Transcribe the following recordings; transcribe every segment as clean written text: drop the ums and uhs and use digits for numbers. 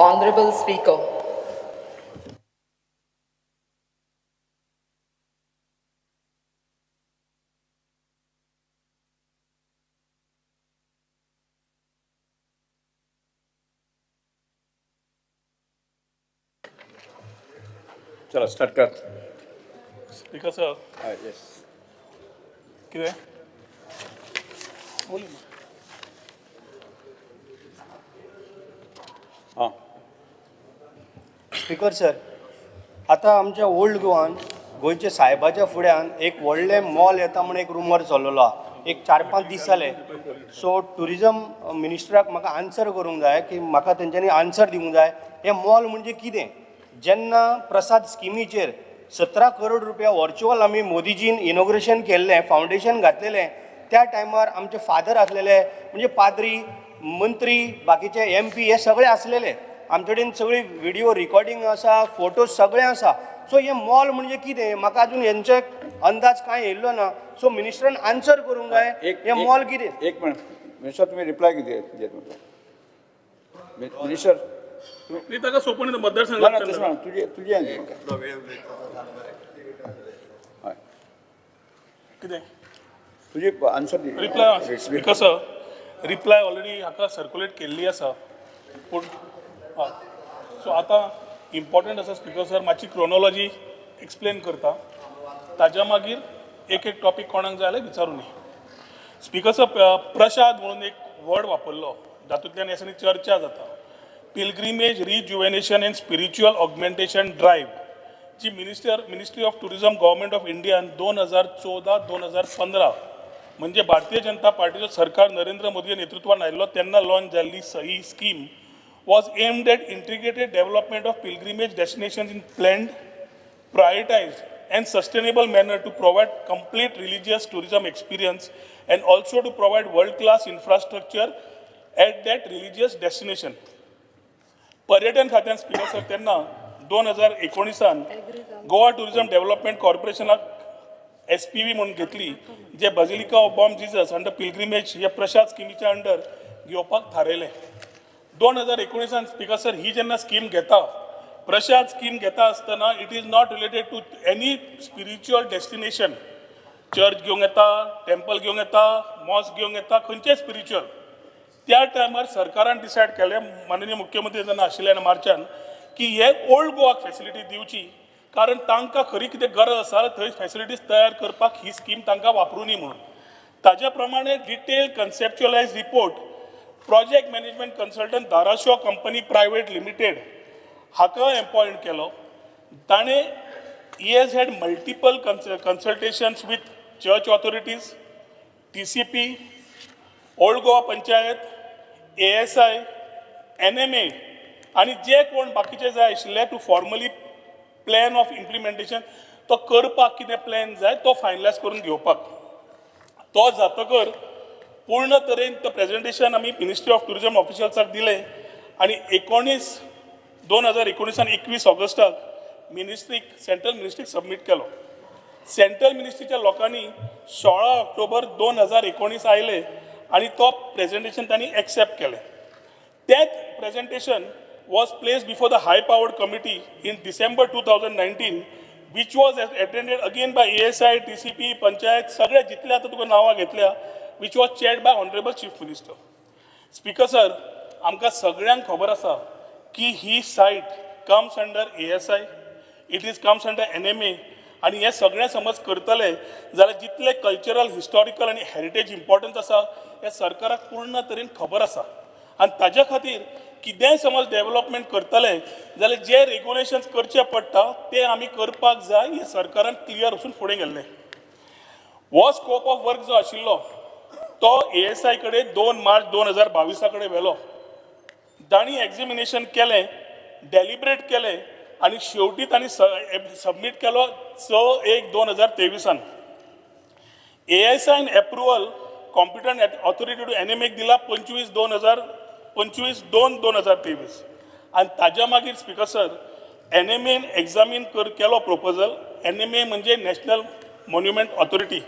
Honorable Speaker. चला start कर. Speaker sir yes. किती बोल ना. हां स्पीकर सर, आता आमच्या ओल्ड गोवान गोंयच्या साहेबाच्या फुड्यान एक व्हडलें मॉल येता म्हणून एक रुमर चल्लेलो आहा. एक 4-5 दीस जाले. सो टुरिजम मिनिस्टराक म्हाका आन्सर करूंक जाय की म्हाका तेंच्यांनी आन्सर दिवंक जाय हें मॉल म्हणजे कितें. जेन्ना प्रसाद स्किमीचेर 17 करोड रुपया व्हर्च्युअल आमी मोदीजीन इनॉग्रेशन केल्लें, फावंडेशन घातलेलें, त्या टायमार आमचे फादर आसलेले, म्हणजे पाद्री, मंत्री, बाकीचे MP हे सगळे आसलेले. आमचे कडेन सगळी व्हिडिओ रिकॉर्डिंग आसा, फोटोज सगळे आसा. सो हें मॉल म्हणजे कितें म्हाका अजून हेंचे अंदाज कांय येयल्लो ना. सो मिनिस्टरान आन्सर करूंक जाय हें मॉल कितें. एक मिनिट मिनिस्टर, तुम्ही रिप्लाय किती देत मिनिस्टर? मी ताका सोपून ना मतदारसंघात तसं ना, तुझी आहे कितें तुझी आन्सर दी. Reply speaker sir, reply already हाका सर्क्युलेट केल्ली आसा. पूण हय, सो आतां इम्पॉर्टंट आसा स्पीकर सर, मातशी क्रोनोलॉजी एक्सप्लेन करता. ताज्या मागीर एक एक टॉपीक कोणाक जाय जाल्यार विचारूं न्ही. स्पीकर सर, प्रसाद म्हणून एक वर्ड वापरलो जातूंतल्यान ह्या चर्चा जाता. Pilgrimage rejuvenation and spiritual augmentation drive जी ministry of tourism government of इंडियान 2014-2015 म्हणजे भारतीय जनता पार्टीचो सरकार नरेंद्र मोदी नेतृत्वान आयिल्लो तेन्ना लॉन्च जाल्ली ही scheme was aimed at integrated development of pilgrimage destinations in planned, prioritized and sustainable manner to provide complete religious tourism experience and also to provide world-class infrastructure at that religious destination. पर्यटन खात्यान speaker sir तेन्ना 2019 Goa tourism development कॉर्पोरेशनाक SPV म्हणून घेतली, जे basilica of Bom Jesus under pilgrimage ह्या Prasad स्किमीच्या under घेवपाक थारायलें. 2019 स्पीकर सर ही जेन्ना स्कीम घेता, प्रसाद स्कीम घेता आसतना it is not related to any spiritual destination. Church घेवंक येता, टेम्पल घेवंक येता, मॉस्क घेवंक येता, खंयचें स्पिरिच्युअल. त्या टायमार सरकारान डिसायड केलें, माननीय मुख्यमंत्री जेन्ना आशिल्ले मार्चान, की हे ओल्ड गोवाक फेसिलिटी दिवची, कारण तांकां खरी कितें गरज आसा थंय फेसिलिटीज तयार करपाक ही स्कीम तांकां वापरूनी म्हणून. ताज्या प्रमाणे detail conceptualise report project management consultant Dharashiv company private limited हाका अपॉइंट केलो. ताणें has had multiple consultations with church authorities, TCP, old Goa panchayat, ASI, NMA आणि जे कोण बाकीचे जाय आशिल्ले to formally plan of implementation तो करपाक कितें प्लॅन जाय तो फायनलायज करून घेवपाक. तो जातकर पूर्ण तरेन तो प्रेजेंटेशन आमी मिनिस्ट्री ऑफ टुरिझम ऑफिशियल्साक दिलें आणि 2019 ऑगस्टाक सेंट्रल मिनिस्ट्रीक सबमीट केलो. सेंट्रल मिनिस्ट्रीच्या लोकांनी 16 ऑक्टोबर 2019 आयले आणि तो प्रेजेंटेशन तांणी एक्सेप्ट केलें. तेंच presentation was placed before the high powered committee in December 2019 which was attended again by ASI, TCP, panchayat, सगळे जितले आतां तुका नांवां घेतल्या, which was chaired by Honorable Chief Minister. Speaker sir, आमकां सगळ्यांक खबर आसा की ही site comes under ASI, it is comes under NMA आणि हे सगळें समज करतले जाल्यार जितले कल्चरल, हिस्टॉरिकल आणि हेरिटेज इम्पॉर्टन्स आसा हे सरकाराक पूर्ण तरेन खबर आसा. आणि ताज्या खातीर कितेंय समज डेव्हलपमेंट करतले जाल्यार जे रेग्युलेशन्स करचे पडटा ते आमी करपाक जाय हे सरकारान क्लियर वचून फुडें गेल्लें. हो स्कोप ऑफ वर्क जो आशिल्लो तो ASI कडेन 2 मार्च 2022 कडेन व्हेलो. तांणी एक्झामिनेशन केलें, डेलिब्रेट केलें आणि शेवटी तांणी सबमीट केलो 6/1/2023. ASI approval competent authority to NMA दिला 25/2/2023 आणि ताज्या मागीर स्पीकर सर NMA एक्झामीन केलो प्रपोजल. NMA म्हणजे नॅशनल मॉन्युमेंट ऑथॉरिटी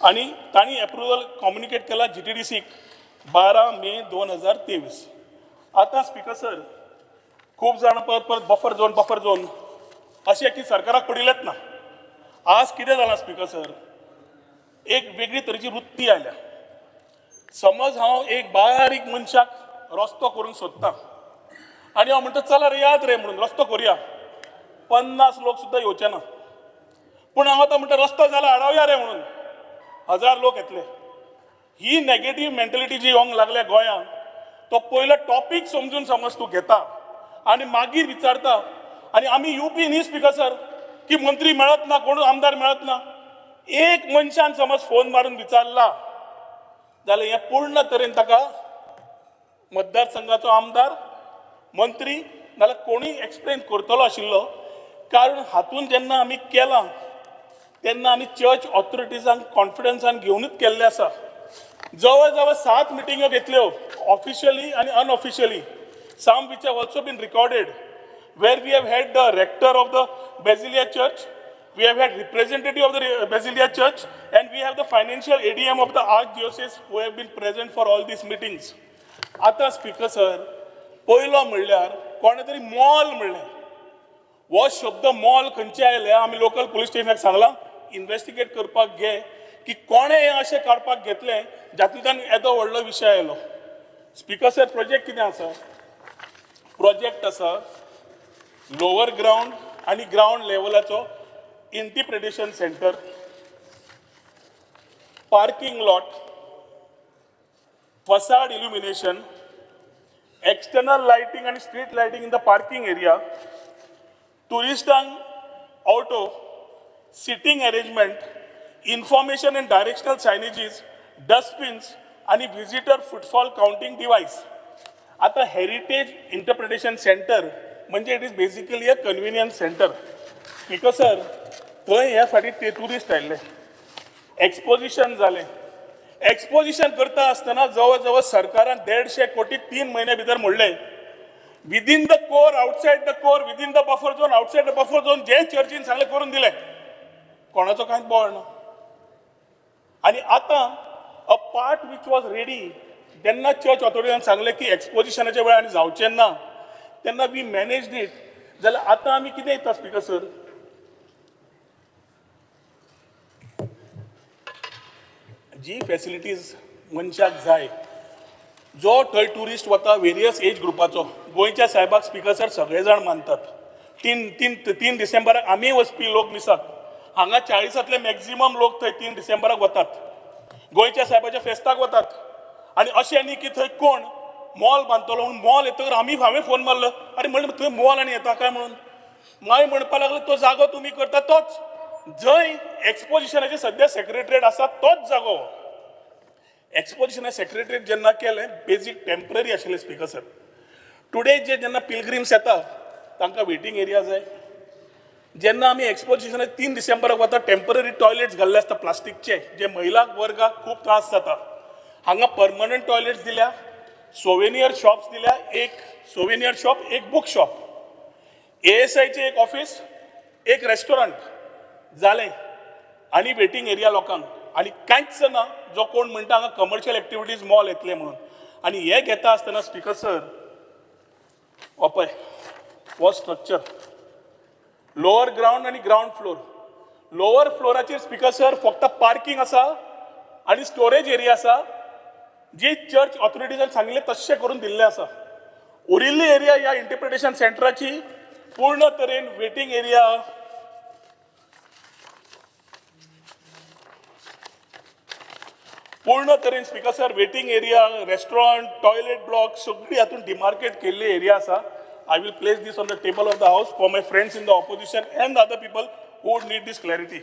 आणि तांणी एप्रुवल कम्युनिकेट केला GTDCक 12 मे 2023. आता स्पीकर सर खूप जाण परत परत बफर झोन असे की सरकाराक पडिलेत ना. आज कितें जालां स्पीकर सर, एक वेगळी तरेची वृत्ती आयल्या. समज हांव एक बारीक मनशाक रस्तो करूंक सोदतां आनी हांव म्हणटा चला रे याद रे म्हणून रस्तो करुया, 50 लोक सुद्दां येवचे ना. पूण हांव आतां म्हणटा रस्तो जाला हाडवया रे म्हणून 1000 लोक येतले. ही नेगेटिव्ह मेंटलिटी जी येवंक लागल्या गोंयांत, तो पयलो टॉपीक समजून समज तूं घेता आनी मागीर विचारता. आनी आमी येवपी न्ही स्पीकर सर की मंत्री मेळत ना, कोण आमदार मेळत ना. एक मनशान समज फोन मारून विचारला जाल्यार हें पूर्ण तरेन ताका मतदारसंघाचो आमदार, मंत्री नाल्यार कोणूय एक्सप्लेन करतलो आशिल्लो. कारण हातून जेन्ना आमी केलां तेन्ना आमी चर्च ऑथॉरिटीजांक कॉन्फिडन्सान घेवनूच केल्लें आसा. जवळ जवळ 7 मिटिंग्यो घेतल्यो ऑफिशियली आनी unofficially. some which have also been recorded, where we have had the rector of the Basilia Church, we have had representative of the Basilia Church, and we have the financial ADM of the Archdiocese who have been present for all these meetings. आता speaker sir, पयलो म्हणल्यार कोणे तरी mall म्हणलें. हो शब्द mall खंयचे आयले आमी लोकल पुलीस स्टेशनाक सांगलां इन्व्हेस्टिगेट करपाक घे की कोणे हें अशें काडपाक घेतलें जातूंतल्यान येदो व्हडलो विशय आयलो. स्पीकर सर, प्रोजेक्ट कितें आसा? प्रोजेक्ट आसा लोअर ग्राउंड आनी ग्राउंड लेवलाचो interpretation centre, parking lot, facade illumination, external lighting आनी street lighting in the parking area, टुरिस्टांक auto, seating arrangement, information and directional signages, dustbins आनी विजिटर फुटफॉल काउंटिंग डिवायस. आता heritage interpretation centre म्हणजे it is basically a convenience centre. Speaker sir, थंय ह्या फाटी ते tourist आयिल्ले, एक्सपोजिशन जालें. एक्सपोजिशन करता आसतना जवळ जवळ सरकारान 150 कोटी 3 महिन्या भितर मोडले. Within the core, outside the core, within the buffer zone, outside the buffer zone, जे चर्चीन सांगले करून दिले. कोणाचो कांयच बोवाळ ना. आनी आतां a part which was ready, जेन्ना चर्च ऑथॉरिटीन सांगले की एक्सपोजिशनाच्या वेळार आनी जावचें ना, तेन्ना वी मॅनेज्ड इट. जाल्यार आतां आमी कितें येता स्पीकर सर, जी फॅसिलिटीज मनशाक जाय, जो थंय ट्युरिस्ट वता वेरियस एज ग्रुपाचो, गोंयच्या साहेबाक स्पीकर सर सगळे जाण मानतात. 3 डिसेंबराक आमी वचपी लोक मिसाक हांगा 40तले मॅक्झिमम लोक थंय 3 डिसेंबराक वतात, गोंयच्या साहेबाच्या फेस्ताक वतात. आनी अशें न्ही की थंय कोण मॉल बांदतलो म्हणून मॉल येतकर हांवें फोन मारलो, अरे म्हणलें थंय मॉल आनी येता काय म्हणून. मागीर म्हणपाक लागलो तो जागो तुमी करता तोच, जंय एक्सपोजिशनाचे सद्या सेक्रेटरीएट आसा तोच जागो. एक्सपोजिशना सेक्रेटरीएट जेन्ना केलें बेजीक टेम्पररी आशिल्लें स्पीकर सर. टुडे जेन्ना पिलग्रिम्स येता तांकां वेटिंग एरिया जाय. जेन्ना आमी एक्सपोजिशनाक 3 डिसेंबराक वता टेम्पररी टॉयलेट्स घाल्ले आसता प्लास्टिकचे, जे महिला वर्गाक खूब त्रास जाता. हांगा परमनंट टॉयलेट्स दिल्या, सोवेनियर शॉप्स दिल्या, एक सोवेनियर शॉप, एक बुक शॉप, ASIचे एक ऑफिस, एक रेस्टॉरंट जालें, आनी वेटिंग एरिया लोकांक. आनी कांयच ना जो कोण म्हणटा हांगा कमर्शियल एक्टिविटीज मॉल येतले म्हणून. आनी हे घेता आसतना स्पीकर सर, हो पळय हो स्ट्रक्चर, लोअर ग्राउंड आनी ग्राउंड फ्लोर. लोअर फ्लोराचेर स्पीकर सर फक्त पार्किंग आसा आनी स्टोरेज एरिया आसा, जी चर्च ऑथॉरिटीजान सांगिल्लें तशें करून दिल्लें आसा. उरिल्ली एरिया ह्या इंटरप्रिटेशन सेंटराची पूर्ण तरेन वेटिंग एरिया, पूर्ण तरेन speaker sir waiting area, restaurant, toilet block सगळी हातून डिमार्केट केल्ली एरिया आसा. I will place this on the table of the house for my friends in the opposition and other people who would need this clarity.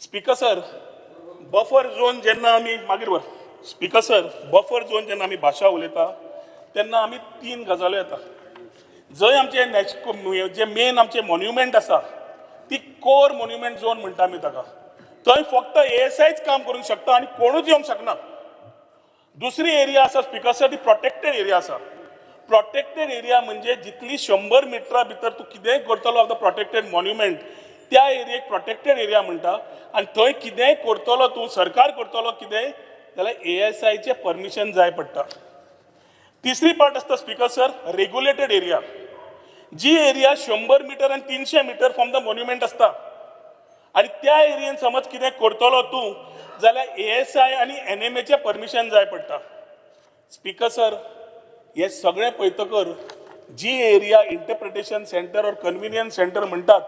Speaker sir, buffer zone जेन्ना आमी मागीर वर speaker sir, buffer zone जेन्ना आमी भाशा उलयता तेन्ना आमी 3 गजाल्यो येता. जंय आमचे जे मेन आमचे मॉन्युमेंट आसा ती कोर मॉन्युमेंट झोन म्हणटा आमी ताका. थंय फक्त ASIच काम करूंक शकता आनी कोणूच येवंक शकना. दुसरी एरिया आसा स्पीकर सर, ती प्रोटेक्टेड एरिया आसा. प्रोटेक्टेड एरिया म्हणजे जितली 100 मिटरा भितर तूं कितेंय करतलो ऑफ द प्रोटेक्टेड मॉन्युमेंट, त्या एरियेक प्रोटेक्टेड एरिया म्हणटा. आनी थंय कितेंय करतलो तूं, सरकार करतलो कितेंय जाल्यार ASIचें परमिशन जाय पडटा. तिसरी पार्ट असता स्पीकर सर रेग्युलेटेड एरिया. जी एरिया 100 मीटर आणि 300 मीटर फ्रॉम द मॉन्युमेंट असता आणि त्या एरियेन समज कितें करतलो तूं जाल्यार ASI आनी NMAचें परमिशन जाय पडटा. स्पीकर सर हे सगळें पळयतकर जी एरिया इंटरप्रिटेशन सेंटर और कन्व्हिनियन्स सेंटर म्हणटात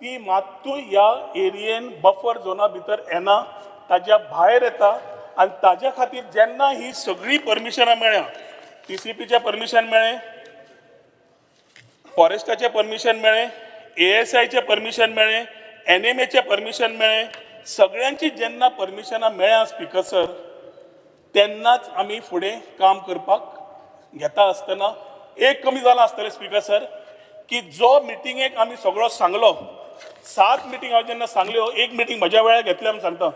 ती मात्तूय ह्या एरियेन बफर झोना भितर येना, ताज्या भायर येता आनी ताज्या खातीर जेन्ना ही सगळी परमिशनां मेळ्ळ्या, TCPचें परमिशन मेळ्ळें, फॉरेस्टाचें परमिशन मेळ्ळें, ASIचें परमिशन मेळ्ळें, NMAचें परमिशन मेळ्ळें, सगळ्यांची जेन्ना परमिशनां मेळ्ळ्या स्पीकर सर तेन्नाच आमी फुडें काम करपाक घेता आसतना एक कमी जालां आसतलें स्पीकर सर की जो मिटिंगेक आमी सगळो सांगलो, 7 मिटींग हांव जेन्ना सांगल्यो, एक मिटींग म्हज्या वेळार घेतल्या म्हूण सांगता,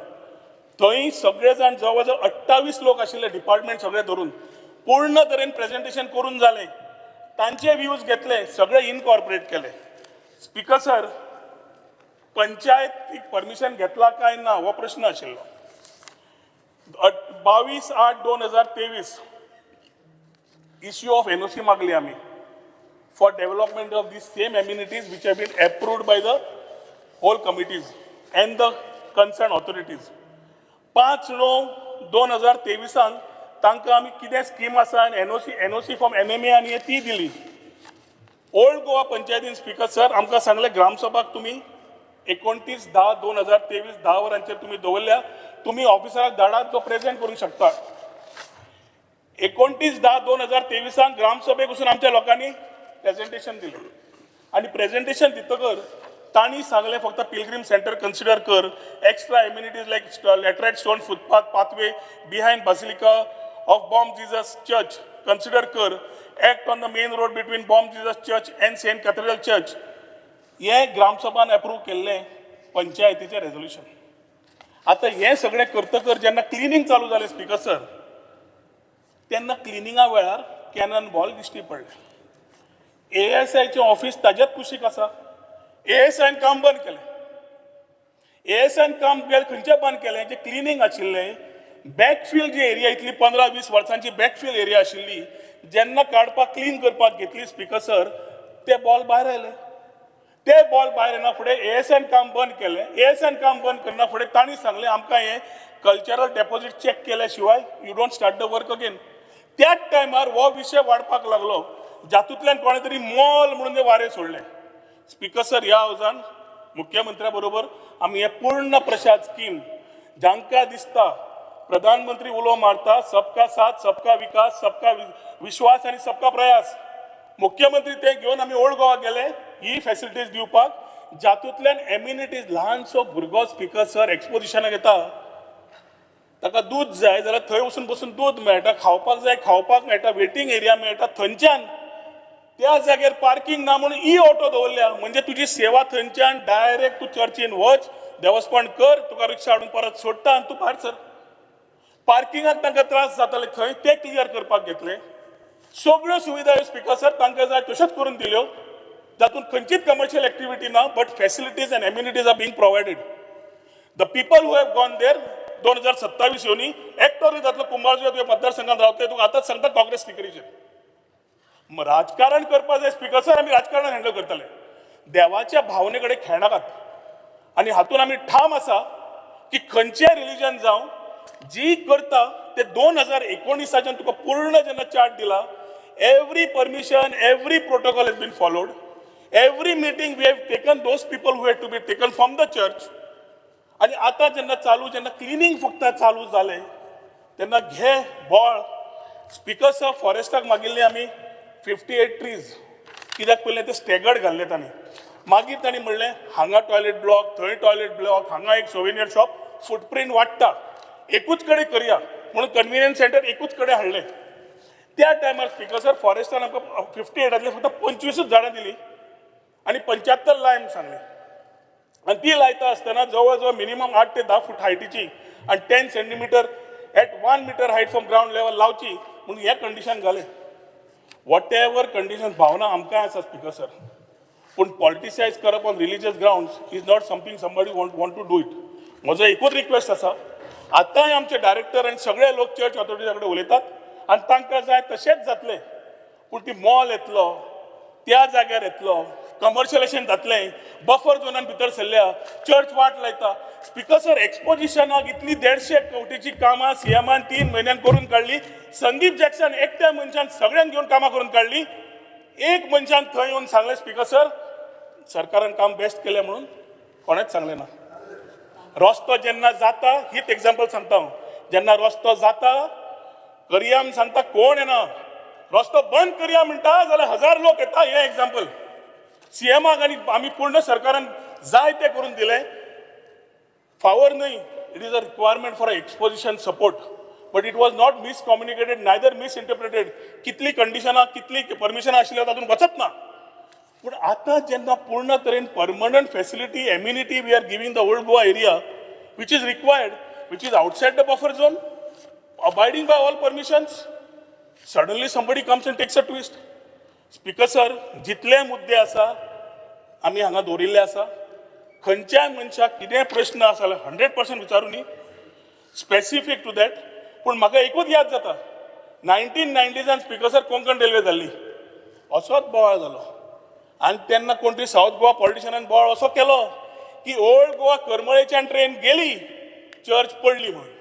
थंय सगळे जाण जवळ जवळ 28 लोक आशिल्ले डिपार्टमेंट सगळे धरून पूर्ण तरेन प्रेजेंटेशन करून जालें, तांचे व्ह्यूज घेतले, सगळे इनकॉर्पोरेट केले. स्पीकर सर पंचायत परमिशन घेतला काय ना हो प्रश्न आशिल्लो. 22/8/2023 इश्यू ऑफ NOC मागली आमी for development of this same amenities which have been approved by the whole committees and the concern authorities. 5/9/2023 तांकां आमी कितें स्कीम आसा आनी NOC फ्रॉम NMA आनी ती दिली. ओल्ड गोवा पंचायतीन स्पीकर सर आमकां सांगलें ग्रामसभाक तुमी 29/10/2023 10 वरांचेर तुमी दवरल्या, तुमी ऑफिसराक धाडात तो प्रेजेंट करूंक शकता. 29/10/2023 ग्रामसभेक वचून आमच्या लोकांनी प्रेजेंटेशन दिलें आनी प्रेजेंटेशन दितकर तांणी सांगलें फक्त पिलग्रीम सेंटर कन्सिडर कर, extra amenities like laterite stone footpath pathway behind basilica of Bom Jesus church consider कर, act on the main road between Bom Jesus church and saint cathedral church. हे ग्रामसभान अप्रूव केल्लें पंचायतीचें रेजोल्युशन. आतां हें सगळें करतकर जेन्ना क्लिनींग चालू जालें स्पीकर सर तेन्ना क्लिनिंगा वेळार कॅनन बॉल दिश्टी पडले. ASIचें ऑफिस ताज्याच कुशीक आसा. ASIन काम बंद केलें. ASIन काम खंयचें बंद केलें जें क्लिनींग आशिल्लें, बॅकफील जी एरिया इतली 15-20 वर्सांची बॅकफील एरिया आशिल्ली, जेन्ना काडपाक क्लीन करपाक घेतली स्पीकर सर ते बॉल भायर आयले. ते बॉल भायर येना फुडें ASIन काम बंद केलें. ASIन काम बंद करना फुडें तांणी सांगलें आमकां हें कल्चरल डेपॉझिट चॅक केल्या शिवाय you don't start the work again. त्याच टायमार हो विशय वाडपाक लागलो, जातूंतल्यान कोणे तरी मॉल म्हणून ते वारें सोडलें. स्पीकर सर ह्या हावजान मुख्यमंत्र्या बरोबर आमी हे पूर्ण प्रसाद स्कीम जांकां दिसता प्रधानमंत्री उलो मारता सबका साथ सबका विकास सबका विश्वास आनी सबका प्रयास, मुख्यमंत्री ते घेवन आमी ओल्ड गोवा गेले ही फॅसिलिटीज दिवपाक, जातूंतल्यान एम्युनिटीज ल्हानसो भुरगो स्पीकर सर एक्सपोजिशनाक येता, ताका दूध जाय जाल्यार थंय वचून बसून दूध मेळटा, खावपाक जाय खावपाक मेळटा, वेटिंग एरिया मेळटा, थंयच्यान त्या जाग्यार पार्किंग ना म्हणून ऑटो दवरल्या, म्हणजे तुजी सेवा थंयच्यान डायरेक्ट तूं चर्चीन वच, देवस्थान कर, तुका रिक्षा हाडून परत सोडटा आनी तूं भायर सर. पार्किंगाक तांकां त्रास जाताले थंय ते क्लियर करपाक घेतले. सगळ्यो सुविधा स्पीकर सर तांकां जाय तश्योच करून दिल्यो, जातून खंयचीच कमर्शियल एक्टिविटी ना, but facilities and amenities are being provided. The people who have gone there 2027 येवनी एकटोरी जातलो कुंभारजुव्या तुवें मतदारसंघात रावतले, तुका आतांच सांगता काँग्रेस टिकेटीचेर. राजकारण करपाक जाय स्पीकर सर, आमी राजकारण हँडल करतले. देवाच्या भावने कडेन खेळनाकात आनी हातून आमी ठाम आसा की खंयचें रिलीजन जावं जी करता ते 2019च्यान तुका पूर्ण जेन्ना चार्ट दिला, every permission every protocol has been followed, every meeting we have taken those people who had to be taken from the church. आणि आता जेन्ना क्लिनिंग फक्त चालू जालें तेन्ना घे बॉळ स्पीकर सर फॉरेस्टाक मागिल्ले आमी 58 ट्रीज, कित्याक पयलें ते स्टॅगर्ड घाल्ले तांणी. मागीर तांणी म्हणलें हांगा टॉयलेट ब्लॉक, थंय टॉयलेट ब्लॉक, हांगा एक सोविनियर शॉप, फुटप्रिंट वाडटा, एकूच कडेन करया म्हणून कन्व्हिनियन्स सेंटर एकूच कडेन हाडलें. त्या टायमार स्पीकर सर फॉरेस्टान आमकां 58 फक्त 25 झाडां दिली आनी 75 लाय म्हूण सांगलें. आणि ती लायता आसतना जवळ जवळ मिनिमम 8 ते 10 फूट हायटीची आणि 10 centimetre at 1 metre height from ground level लावची म्हणून हे कंडिशन घालें. वॉट एवर कंडिशन भावना आमकां आसा स्पीकर सर, पूण पॉलिटिसायज करप on religious grounds is not something somebody want to do it. म्हजो एकूच रिक्वेस्ट आसा, आतांय आमचे डायरेक्टर आनी सगळे लोक चर्च ऑथॉरिटीजा कडेन उलयतात आनी तांकां जाय तशेंच जातलें पूण ती मॉल येतलो त्या जाग्यार येतलो कमर्शियलायजेशन जातलें बफर झोनान भितर सरल्या चर्च वाट लायता स्पिकर सर एक्सपोजिशनाक इतली 150 कोटीची कामां सीएमान 3 म्हयन्यान करून काडली संदीप जॅक्सन एकट्या मनशान सगळ्यांक घेवन कामां करून काडली एक मनशान थंय येवन सांगलें स्पिकर सर सरकारान काम बेस्ट केलें म्हणून कोणेच सांगलें ना रस्तो जेन्ना जाता हीच एग्जाम्पल सांगता हांव जेन्ना रस्तो जाता करया म्हूण सांगता कोण येना रस्तो बंद करया म्हणटा जाल्यार 1000 लोक येता हें एग्जाम्पल सीएमाक आनी आमी पूर्ण सरकारान जाय तें करून दिलें फावर न्हय it is a requirement for exposition support but it was not miscommunicated neither misinterpreted कितली कंडिशनां कितली परमिशनां आशिल्ल्यो तातूंत वचत ना पूण आतां जेन्ना पूर्ण तरेन permanent facility amenity we are giving the old Goa area which is required which is outside the buffer zone abiding by all permissions suddenly somebody comes and takes a twist speaker sir जितले मुद्दे आसा आमी हांगा दवरिल्ले आसा खंयच्याय मनशाक कितेंय प्रश्न आसा जाल्यार 100% विचारूं न्ही स्पेसिफीक टू दॅट पूण म्हाका एकूच याद जाता 1990s speaker sir Konkan railway जाल्ली असोच बोवाळ जालो आनी तेन्ना कोण तरी सावथ गोवा पॉलिटिशनान बोवाळ असो केलो की ओल्ड गोवा करमळेच्यान ट्रेन गेली चर्च पडली म्हणून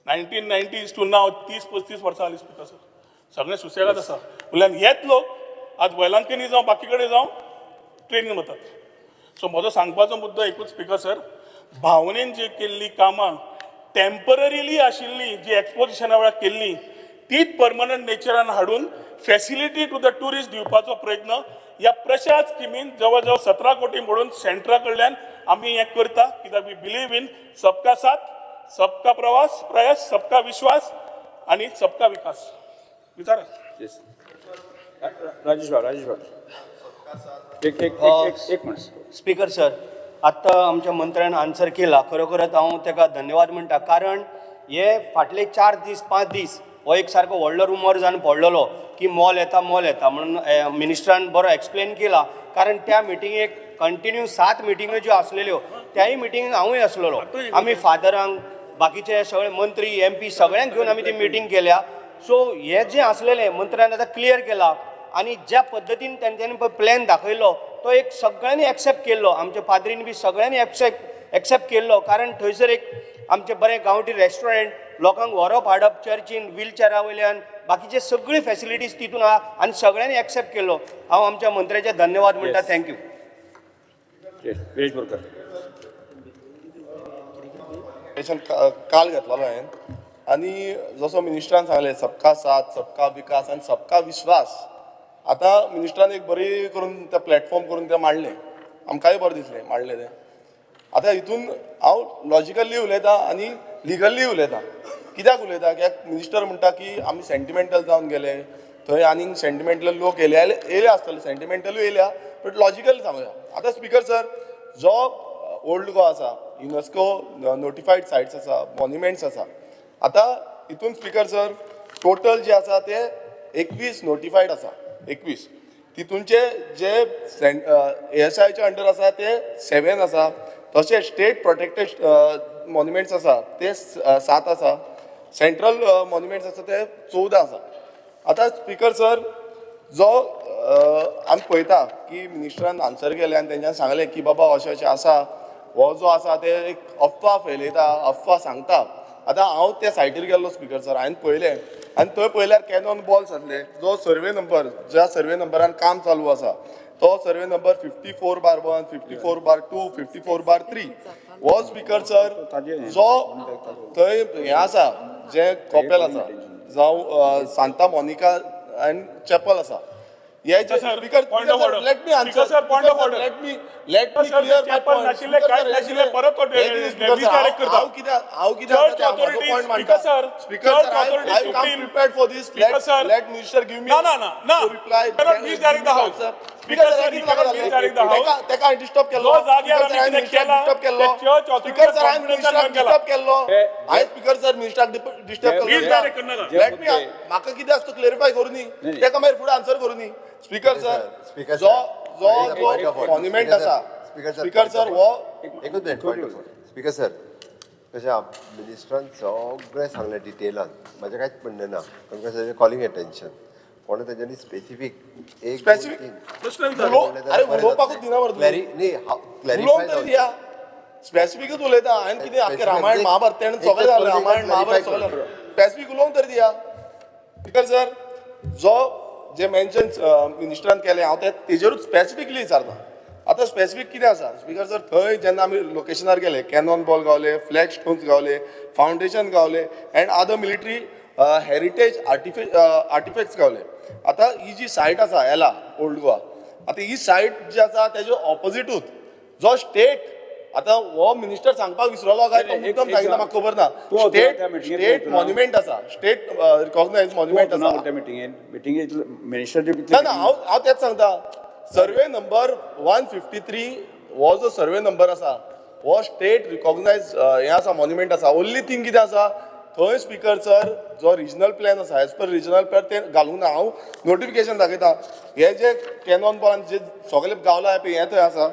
1990s टू नाव 30-35 वर्सां जालीं स्पिकर सर सगळें सुसेगाद आसा म्हणल्यार हेच लोक आज वेलांकनी जावं बाकी कडेन जावं ट्रेनीन वतात सो म्हजो सांगपाचो मुद्दो एकूच स्पिकर सर भावनेन जी केल्ली कामां टेम्पररीली आशिल्ली जी एक्सपोजिशना वेळार केल्ली तीच परमनंट नेचरान हाडून फॅसिलिटी टू द ट्युरिस्ट दिवपाचो प्रयत्न ह्या प्रशांत स्किमीन जवळ जवळ 17 कोटी म्हणून सेंट्रा कडल्यान आमी हें करता कित्याक वी बिलीव इन सबका साथ सबका प्रयास सबका विश्वास आणि सबका विकास विचारा Yes. राजेश भाऊ एक मिनिट स्पीकर सर आत्ता आमच्या मंत्र्यान आन्सर केला खरोखरच हांव ताका धन्यवाद म्हणटा कारण हे फाटले 4 दीस 5 दीस हो एक सारको व्हडलो रुमर जावन पडलेलो की मॉल येता म्हणून मिनिस्टरान बरो एक्सप्लेन केला कारण त्या मिटिंगेक कंटिन्यू 7 मिटिंग्यो ज्यो आसलेल्यो त्याही मिटिंगेक हांवूय आसलेलो आमी फादरांक बाकीचे सगळे मंत्री MP सगळ्यांक घेवन आमी ती मिटींग केल्या सो हे जे आसलेले मंत्र्यान आतां क्लियर केला आणि ज्या पद्दतीन तेंच्यांनी प्लॅन दाखयलो तो एक सगळ्यांनी एक्सेप्ट केल्लो आमच्या पाद्रीन बी सगळ्यांनी एक्सेप्ट केल्लो कारण थंयसर एक आमचें बरें गांवठी रेस्टॉरंट लोकांक व्हरप हाडप चर्चीन व्हीलचॅरा वयल्यान बाकीचे सगळी फॅसिलिटीज तितून आहा आनी सगळ्यांनी एक्सेप्ट केल्लो हांव आमच्या मंत्र्याचे धन्यवाद म्हणटा थँक्यू काल घेतलेलो हांवें आनी जसो मिनिस्टरान सांगलें सबका साथ सबका विकास आनी सबका विश्वास आतां मिनिस्टरान एक बरी करून तें प्लॅटफॉर्म करून तें मांडलें आमकांय बरें दिसलें मांडलें तें आतां हितून हांव लॉजिकली उलयतां आनी लिगली उलयतां कित्याक उलयता कित्याक मिनिस्टर म्हणटा की आमी सेंटिमेंटल जावन गेले थंय आनीक सेंटिमेंटल लोक येयले आसतले सेंटिमेंटलूय येयल्या बट लॉजिकल सांगुया आतां स्पिकर सर जो ओल्ड गोवा आसा युनेस्को नोटिफायड सायट्स आसा मॉन्युमेंट्स आसा आतां हितून स्पिकर सर टोटल जे आसा ते 21 नोटिफायड आसा 21 तितूंचे जे ASIच्या अंडर आसा ते 7 आसा तशें स्टेट प्रोटेक्टेड मॉन्युमेंट्स आसा ते 7 आसा सेंट्रल मॉन्युमेंट्स आसा ते 14 आसा आतां स्पिकर सर जो आमी पळयता की मिनिस्टरान आन्सर केलें आनी तेंच्यान सांगलें की बाबा अशें अशें आसा हो जो आसा ते एक अफवा फैलयता अफवा सांगता आतां हांव त्या सायटीर गेल्लो स्पिकर सर हांवें पळयलें आनी थंय पळयल्यार कॅनॉन बॉल्स आसले जो सर्वे नंबर ज्या सर्वे नंबरान काम चालू आसा तो सर्वे नंबर 54/1 54/2 54/3 हो स्पिकर सर जो थंय हें आसा जें कॉपेल आसा जावं सांता मोनिका एंड चॅपल आसा हे जे speaker let me answer point of order let me clear my point नाशिल्ले काय नाशिल्ले परत डिस्करेक्ट करता हांव कित्याक पॉइंट मांडटा speaker sir I come prepared for this let minister give me ना reply please direct the house speaker sir please direct the house तेका डिस्टर्ब केलो स्पीकर सर हांवें मिनिस्टर डिस्टर्ब केलो हांवें speaker sir minister disturb please केलो direct करनाका let me म्हाका कितें आसता क्लॅरिफाय करूं न्ही तेका मागीर फुडें आन्सर करूं न्ही स्पीकर सर जो मॉन्युमेंट आसा स्पीकर सर हो एकूच मिनिट स्पीकर सर कशें मिनिस्टरान सगळें सांगलें डिटेलान म्हाजें कांयच म्हणणें ना पण कशें कॉलिंग एटेन्शन कोणें तेच्यांनी स्पेसिफीक एक Specific? प्रश्न विचार अरे उलोवपाकूच दिना मरे तुम्ही. उलोवंक तरी क्लॅरिफाय दिया स्पेसिफिकूच उलयता हांवें कितें आख्खें रामायण महाभारत तेणें सगळें जालें रामायण महाभारत सगळें स्पेसिफीक उलोवंक तरी दिया स्पिकर सर जो जे मेन्शन मिनिस्टरान केलें हांव तेजेरूच स्पेसिफिकली विचारता आतां स्पेसिफीक कितें आसा स्पिकर सर थंय जेन्ना आमी लोकेशनार गेले कॅनॉन बॉल गावले फ्लॅग स्टोन्स गावले फावंडेशन गावले and other military heritage artefacts गावले आतां ही जी सायट आसा एला ओल्ड गोवा आतां ही सायट जी आसा तेज्या ऑपोजिटूच जो स्टेट आतां हो मिनिस्टर सांगपाक विसरलो काय तो मुद्दम सांगितला म्हाका खबर ना तूं स्टेट त्या मिटिंगेंत स्टेट येतलो ना? मॉन्युमेंट आसा स्टेट रिकॉग्नायज मॉन्युमेंट आसा त्या मिटिंगेंत मिनिस्टर ना ना हांव तेच सांगता सर्वे नंबर 153 हो जो सर्वे नंबर आसा हो स्टेट रिकॉग्नायज हें आसा मॉन्युमेंट आसा ओन्ली थिंग कितें आसा थंय स्पिकर सर जो रिजनल प्लॅन आसा एज पर रिजनल प्लॅन तें घालूंक ना हांव नोटिफिकेशन दाखयता हे जे कॅनॉन बॉलान जे सगळे गावला पळय हें थंय आसा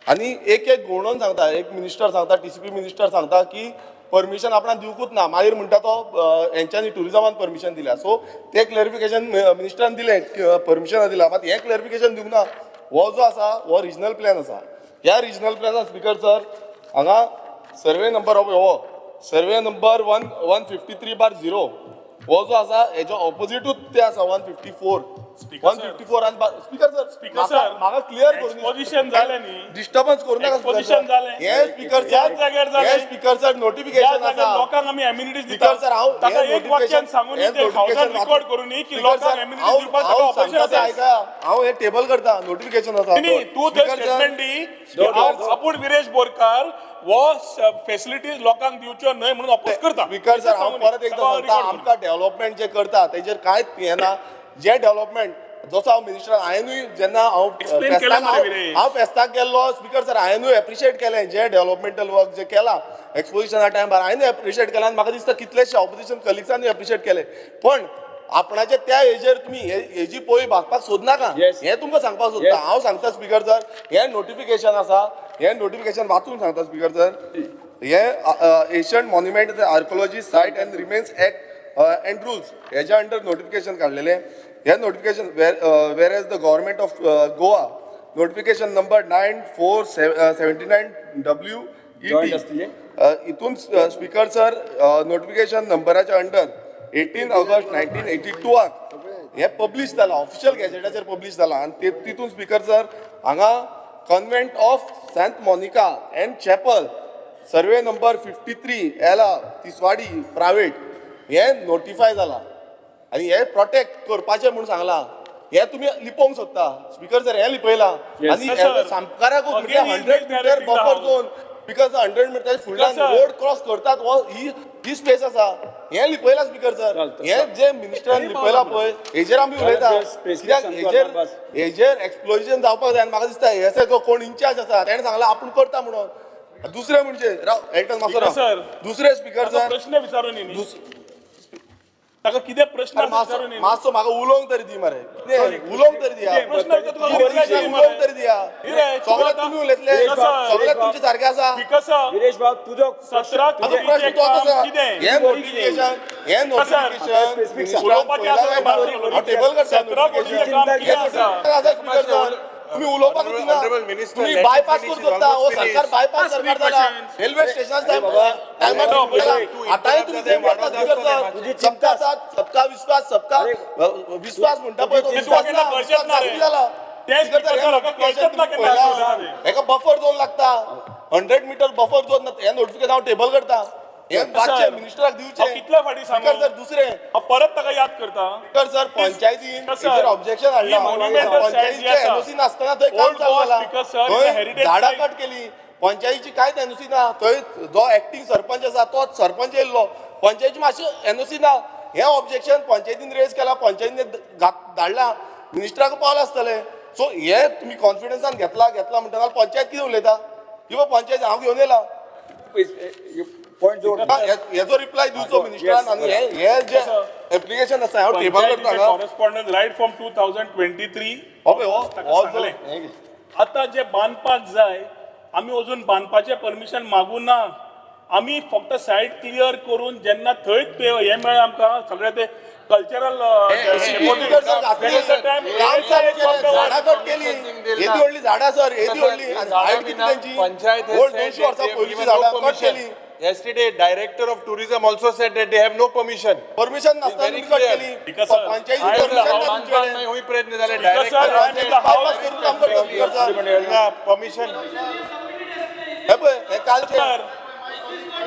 आनी एक घोवणोन सांगता एक मिनिस्टर सांगता TCP मिनिस्टर सांगता की परमिशन आपणाक दिवकूच ना मागीर म्हणटा तो हेंच्यांनी टुरिजमान परमिशन दिल्या सो तें क्लॅरिफिकेशन मिनिस्टरान दिलें परमिशन दिलां मात हें क्लॅरिफिकेशन दिवंक ना हो जो आसा हो रिजनल प्लॅन आसा ह्या रिजनल प्लॅनान स्पिकर सर हांगा सर्वे नंबर हो सर्वे नंबर 153/0 हो जो आसा हेच्या ऑपोजिटूच ते आसा 154 154 आणि स्पीकर सर म्हाका क्लियर करून Exposition जालें न्ही? डिस्टर्बन्स करू नका Exposition जालें. हे स्पीकर याच जाग्यार जालें. हे स्पीकर सर ज्या नोटिफिकेशन जाग्यार आसा लोकांक आमी एम्युनिटीज स्पीकर सर हांव ताका हे एक वाक्यान notification- सांगून हे ते हावसान notification रिकॉर्ड करून की स्पीकर लोकांक सर, एम्युनिटीज दिवपाक ताका हांव ऑपरेशन सांगता ते आसा ऐका हांव हे टेबल करता नोटिफिकेशन आसा नाही तू ते स्पीकर सर, स्टेटमेंट दी की आपूण विरेश बोरकार वो फेसिलिटीज लोकांक दिवच्यो न्हय म्हणून अपोज करता स्पीकर सर हांव परत एकदा सांगता आमकां डेव्हलपमेंट जे करता तेजेर कांयच हें ना जे डेव्हलपमेंट जसो हांव मिनिस्टर हांवेंनूय जेन्ना Explain केलं मरे विरेश. हांव फेस्ताक गेल्लो स्पीकर सर हांवेंनूय एप्रिशिएट केलें जे डेव्हलपमेंटल वर्क जे केला एक्सपोजिशना टायमार हांवेंनूय एप्रिशिएट केला आनी म्हाका दिसता कितलेशे ऑपोजिशन कलिग्सांनी एप्रिशिएट केले पण आपणाचे त्या हेजेर तुमी हेजी पोळी भागपाक सोदनाका Yes. हें तुमकां सांगपाक सोदता Yes. हांव सांगता स्पीकर सर हें नोटिफिकेशन आसा हें नोटिफिकेशन वाचून सांगता स्पीकर सर हे ancient monument archaeology site and remains act and rules हेज्या अंडर नोटिफिकेशन काडलेलें हे नोटिफिकेशन वेर as the government of Goa notification number 9479 Joint WET असतलें? हितून स्पीकर सर नोटिफिकेशन नंबराच्या अंडर 18 ऑगस्ट 1982 हे पब्लीश जाला ऑफिशियल गॅजेटाचेर पब्लीश जाला आनी तितून स्पीकर सर हांगा convent of Saint Monica and chapel survey number 53 एला तिसवाडी प्रायवेट हे नोटिफाय जाला आनी हे प्रोटेक्ट करपाचें म्हणून सांगलां हे तुमी लिपोवंक सोदता स्पीकर सर हे लिपयलां Yes, आनी sir. सामकाराकूच म्हणजे Again, 100 he metre is buffer directing zone because 100 metre फुडल्यान sir. रोड क्रॉस करतात ही स्पेस आसा हे लिपयला स्पीकर सर चलता. हे जे मिनिस्टरान लिपयला पळय हेजेर आमी उलयता just specific कित्याक सांगतो हेजेर आपण बस. हेजेर एक्सप्लोजन जावपाक जाय आनी म्हाका दिसता हेसे जो कोण इंचार्ज आसा तेणें सांगलां आपूण करता म्हणून दुसरे म्हणजे राव एल्टन मास्तर Speaker sir. दुसरे स्पीकर ताका सर प्रश्न विचारून येनी ताका कितें प्रश्न विचारून येनी मातसो म्हाका उलोवंक तरी दी मरे कितें उलोवंक तरी दिया प्रश्न विचार तुका कितें reply दिवंक उलोवंक मरे. तरी दिया कितें? सगळे तूं तुमी उलयतले Speaker sir. सगळे तुमचे सारखे आसा स्पीकर सर गिरीश भाऊ तुझो 17 आता प्रश्न तो काम आसा कितें हे नोटिफिकेशन हे नोटिफिकेशन उलोवपाचें आसा हांव टेबल करता 17 कोटीचें काम कितें आसा तुम्ही उलोवपाक दिना तुम्ही बायपास करून सोदता हो सरकार बायपास सरकार जाला रेल्वे स्टेशन आतांय तुम्ही ते म्हणटा तुझी चिंता सबका विश्वास सबका विश्वास म्हणटा पळय तो विश्वास केन्ना ना गरजेच ना रे. जाला ते speaker sir हाका कळचेच ना केन्ना आसलें. हेका बफर झोन लागता 100 मिटर बफर झोन हे नोटिफिकेशन हांव टेबल करता हे बादचे मिनिस्टराक हांव दिवचे कितले फाटी सांगू स्पीकर सर दुसरे हांव परत ताका याद करता स्पीकर सर पंचायतीन Speaker sir, हेजेर ऑब्जेक्शन हाडला ही monumental site जी पंचायतीचे आसा, एनओसी नासतना थंय काम Old चालू Goa जाला Speaker sir, is a थंय heritage झाडां site. कट केली पंचायतीची कांयच एनओसी ना थंय जो एक्टिंग सरपंच आसा तोच सरपंच येयल्लो पंचायतीची मातशी एनओसी ना हे ऑब्जेक्शन पंचायतीन रेज केला पंचायतीन धाडला मिनिस्टराक पावला आसतले सो हे तुमी कॉन्फिडन्सान घेतला म्हणटना पंचायत कितें उलयता किंवा पंचायत हांव घेवन येयला पॉइंट जोड हेजो रिप्लाय दिवचो मिनिस्टरान आनी हे जे एप्लिकेशन आसा हांव टेबल करता हांगा कॉरेस्पॉन्डंट रायट फ्रॉम 2023 हो सांगलें. आतां जे बांदपाक जाय आमी अजून बांदपाचें परमिशन मागूं ना आमी फक्त सायट क्लियर करून जेन्ना थंय ते हे मेळ्ळे आमकां सगळे ते कल्चरल झाडां कट केली येदी व्हडली झाडां सर येदी व्हडली हायट किती त्यांची Panchayat has old said 200 that वर्सां they have पयलींची given no झाडां कट permission. केली Yesterday, director of tourism also said that they have no permission. Permission नासतना very तुम्ही कट clear. केली Because, sir, Panchayati I am the permission house- ना तुमच्याकडे नाही होई प्रयत्न झाले Because, sir, I am in the house. bypass करून काम करता स्पीकर सर परमिशन हे पळय हे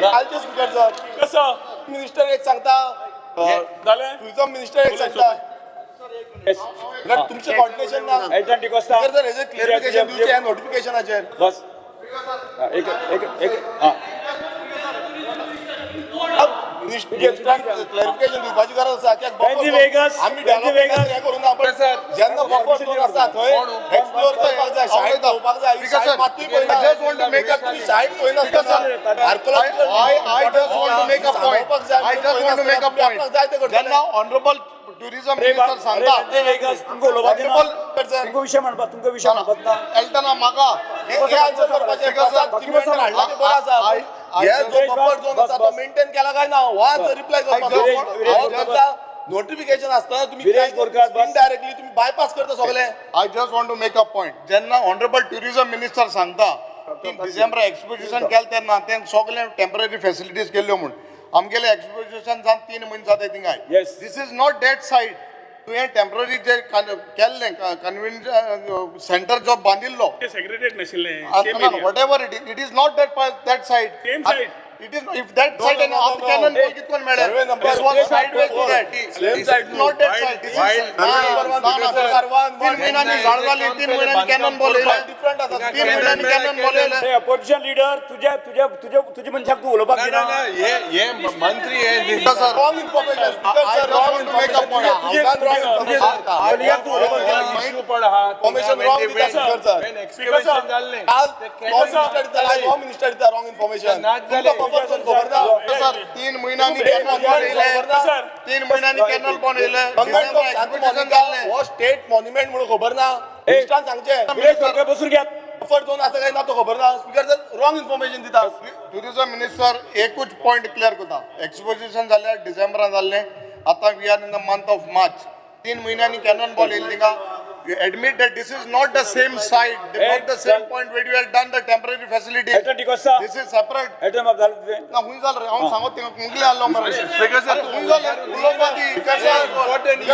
कालचे स्पीकर सर कसं मिनिस्टर एक सांगता जालें टुरिझम मिनिस्टर एक सांगता म्हणल्यार तुमचे कॉर्डिनेशन ना एजंट डिकोस्टा स्पीकर सर हेजे क्लिअरिफिकेशन दिवचे ह्या नोटिफिकेशनाचेर बस एक हां क्लॅरिफिकेशन दिवपाची गरज आसा कित्याक Benji Vegas, आमी Benji Vegas. हे करून आपण जेन्ना बफर झोन आसा थंय एक्सप्लोर करपाक जाय शाळेत धांवपाक जाय ही शाळेत मातूय पळयना तुम्ही शाळेत पळयना I just want to make a point. I just want to make a point. जेन्ना ऑनरेबल टुरिझम मिनिस्टर सांगता तुमकां उलोवपाचें ना तुमकां विशय म्हणपाक ना एल्टना म्हाका हे आन्सर करपाचे हाडला ते बरो आसा हे जो बफर झोन आसा तो मेंटेन केला काय ना वाच रिप्लाय करपाचो नोटिफिकेशन असताना तुम्ही इनडायरेक्टली तुम्ही बायपास करता सगळे I just want to make a point जेन्ना ऑनरेबल टुरिझम मिनिस्टर सांगता की डिसेंबर एक्सपोजिशन केलें तेन्ना तें सगळे टेम्पररी फॅसिलिटीज केल्ल्यो म्हूण आमगेले एक्सपोजिशन जावन 3 म्हयने जाता थिंगाय Yes. This is not that site तुवें टेम्पररी जे केल्लें कन्व्हेन्शन सेंटर जो बांदिल्लो ते सेग्रेटेड नाशिल्लें what ever it is not that side. Same side. It is if that side and up cannon ball कितकोन मेळे. Survey number This was 4. sideways to that. Same side. Not that side. This is 3 महिन्यांनी झाड घाली 3 महिन्यांनी canon ball येयले. Different आसा 3 महिन्यांनी canon ball येयले. ते अपोजिशन लिडर तुझे मनशाक तूं उलोवपाक दिना ये मंत्री है wrong information speaker sir wrong issue पड़ा इन्फॉर्मेशन रॉंग दिता स्पीकर सर एक्सकवेशन जाल्ले काल होम मिनिस्टर दिता रॉंग इन्फॉर्मेशन बफर झोन खबर ना सर 3 महिन्यांनी कॅनन बॉल येयले. 3 महिन्यांनी कॅनन बॉल येयले. एक्सपोजिशन जाल्ले. हो स्टेट मॉन्युमेंट म्हणून खबर ना मिनिस्टरान सांगचे मिनिस्टर बसून घ्या बफर झोन आसा काय ना तो खबर ना स्पीकर सर रॉंग इन्फॉर्मेशन दिता टुरिझम मिनिस्टर एकूच पॉइंट क्लियर करता एक्सपोजिशन जाल्यार डिसेंबरान जाल्लें आतां we are in the month of March 3 महिन्यांनी कॅनन बॉल येयले थिंगा you admit that this is not the same site, not the same point where you have done the temporary facility. Agent D'Costa This is separate. Agent माफ झालं तुझे ना हुई जाल रे हांव सांगत थिंगा मुगले आलो मरे हुई जाल उलोवपाची this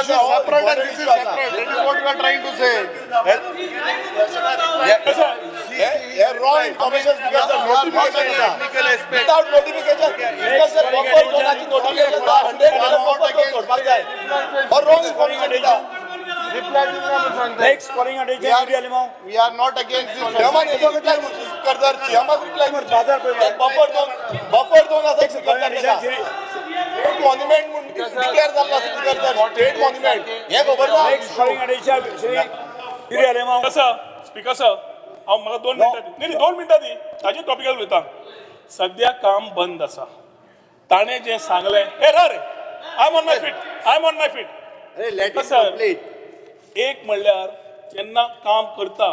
is separate and this is separate. That is what we are trying to say. हे wrong information speaker sir notification without notification speaker sir buffer झोनाची नोटिफिकेशन 100 सोडपाक जाय और रॉंग इन्फॉर्मेशन दिता नेक्स्ट कॉलिंग अटेंशन मीडिया लिमो We are not against this. सीएमान येतो रिप्लाय करता स्पीकर सर सीएमान रिप्लाय करता बफर झोन आसा स्पीकर सर मॉन्युमेंट म्हणून डिक्लेअर जाल्लो स्पीकर सर स्टेट मॉन्युमेंट हे खबर ना नेक्स्ट कॉलिंग अटेंशन श्री मीडिया लिमो कसं स्पीकर सर हांव म्हाका 2 मिनटां दी नाही 2 मिनटां दी ताजे टॉपिकार उलयता सध्या काम बंद आसा ताणें जें सांगलें ए रा रे I am on my feet sir एक म्हणल्यार जेन्ना काम करता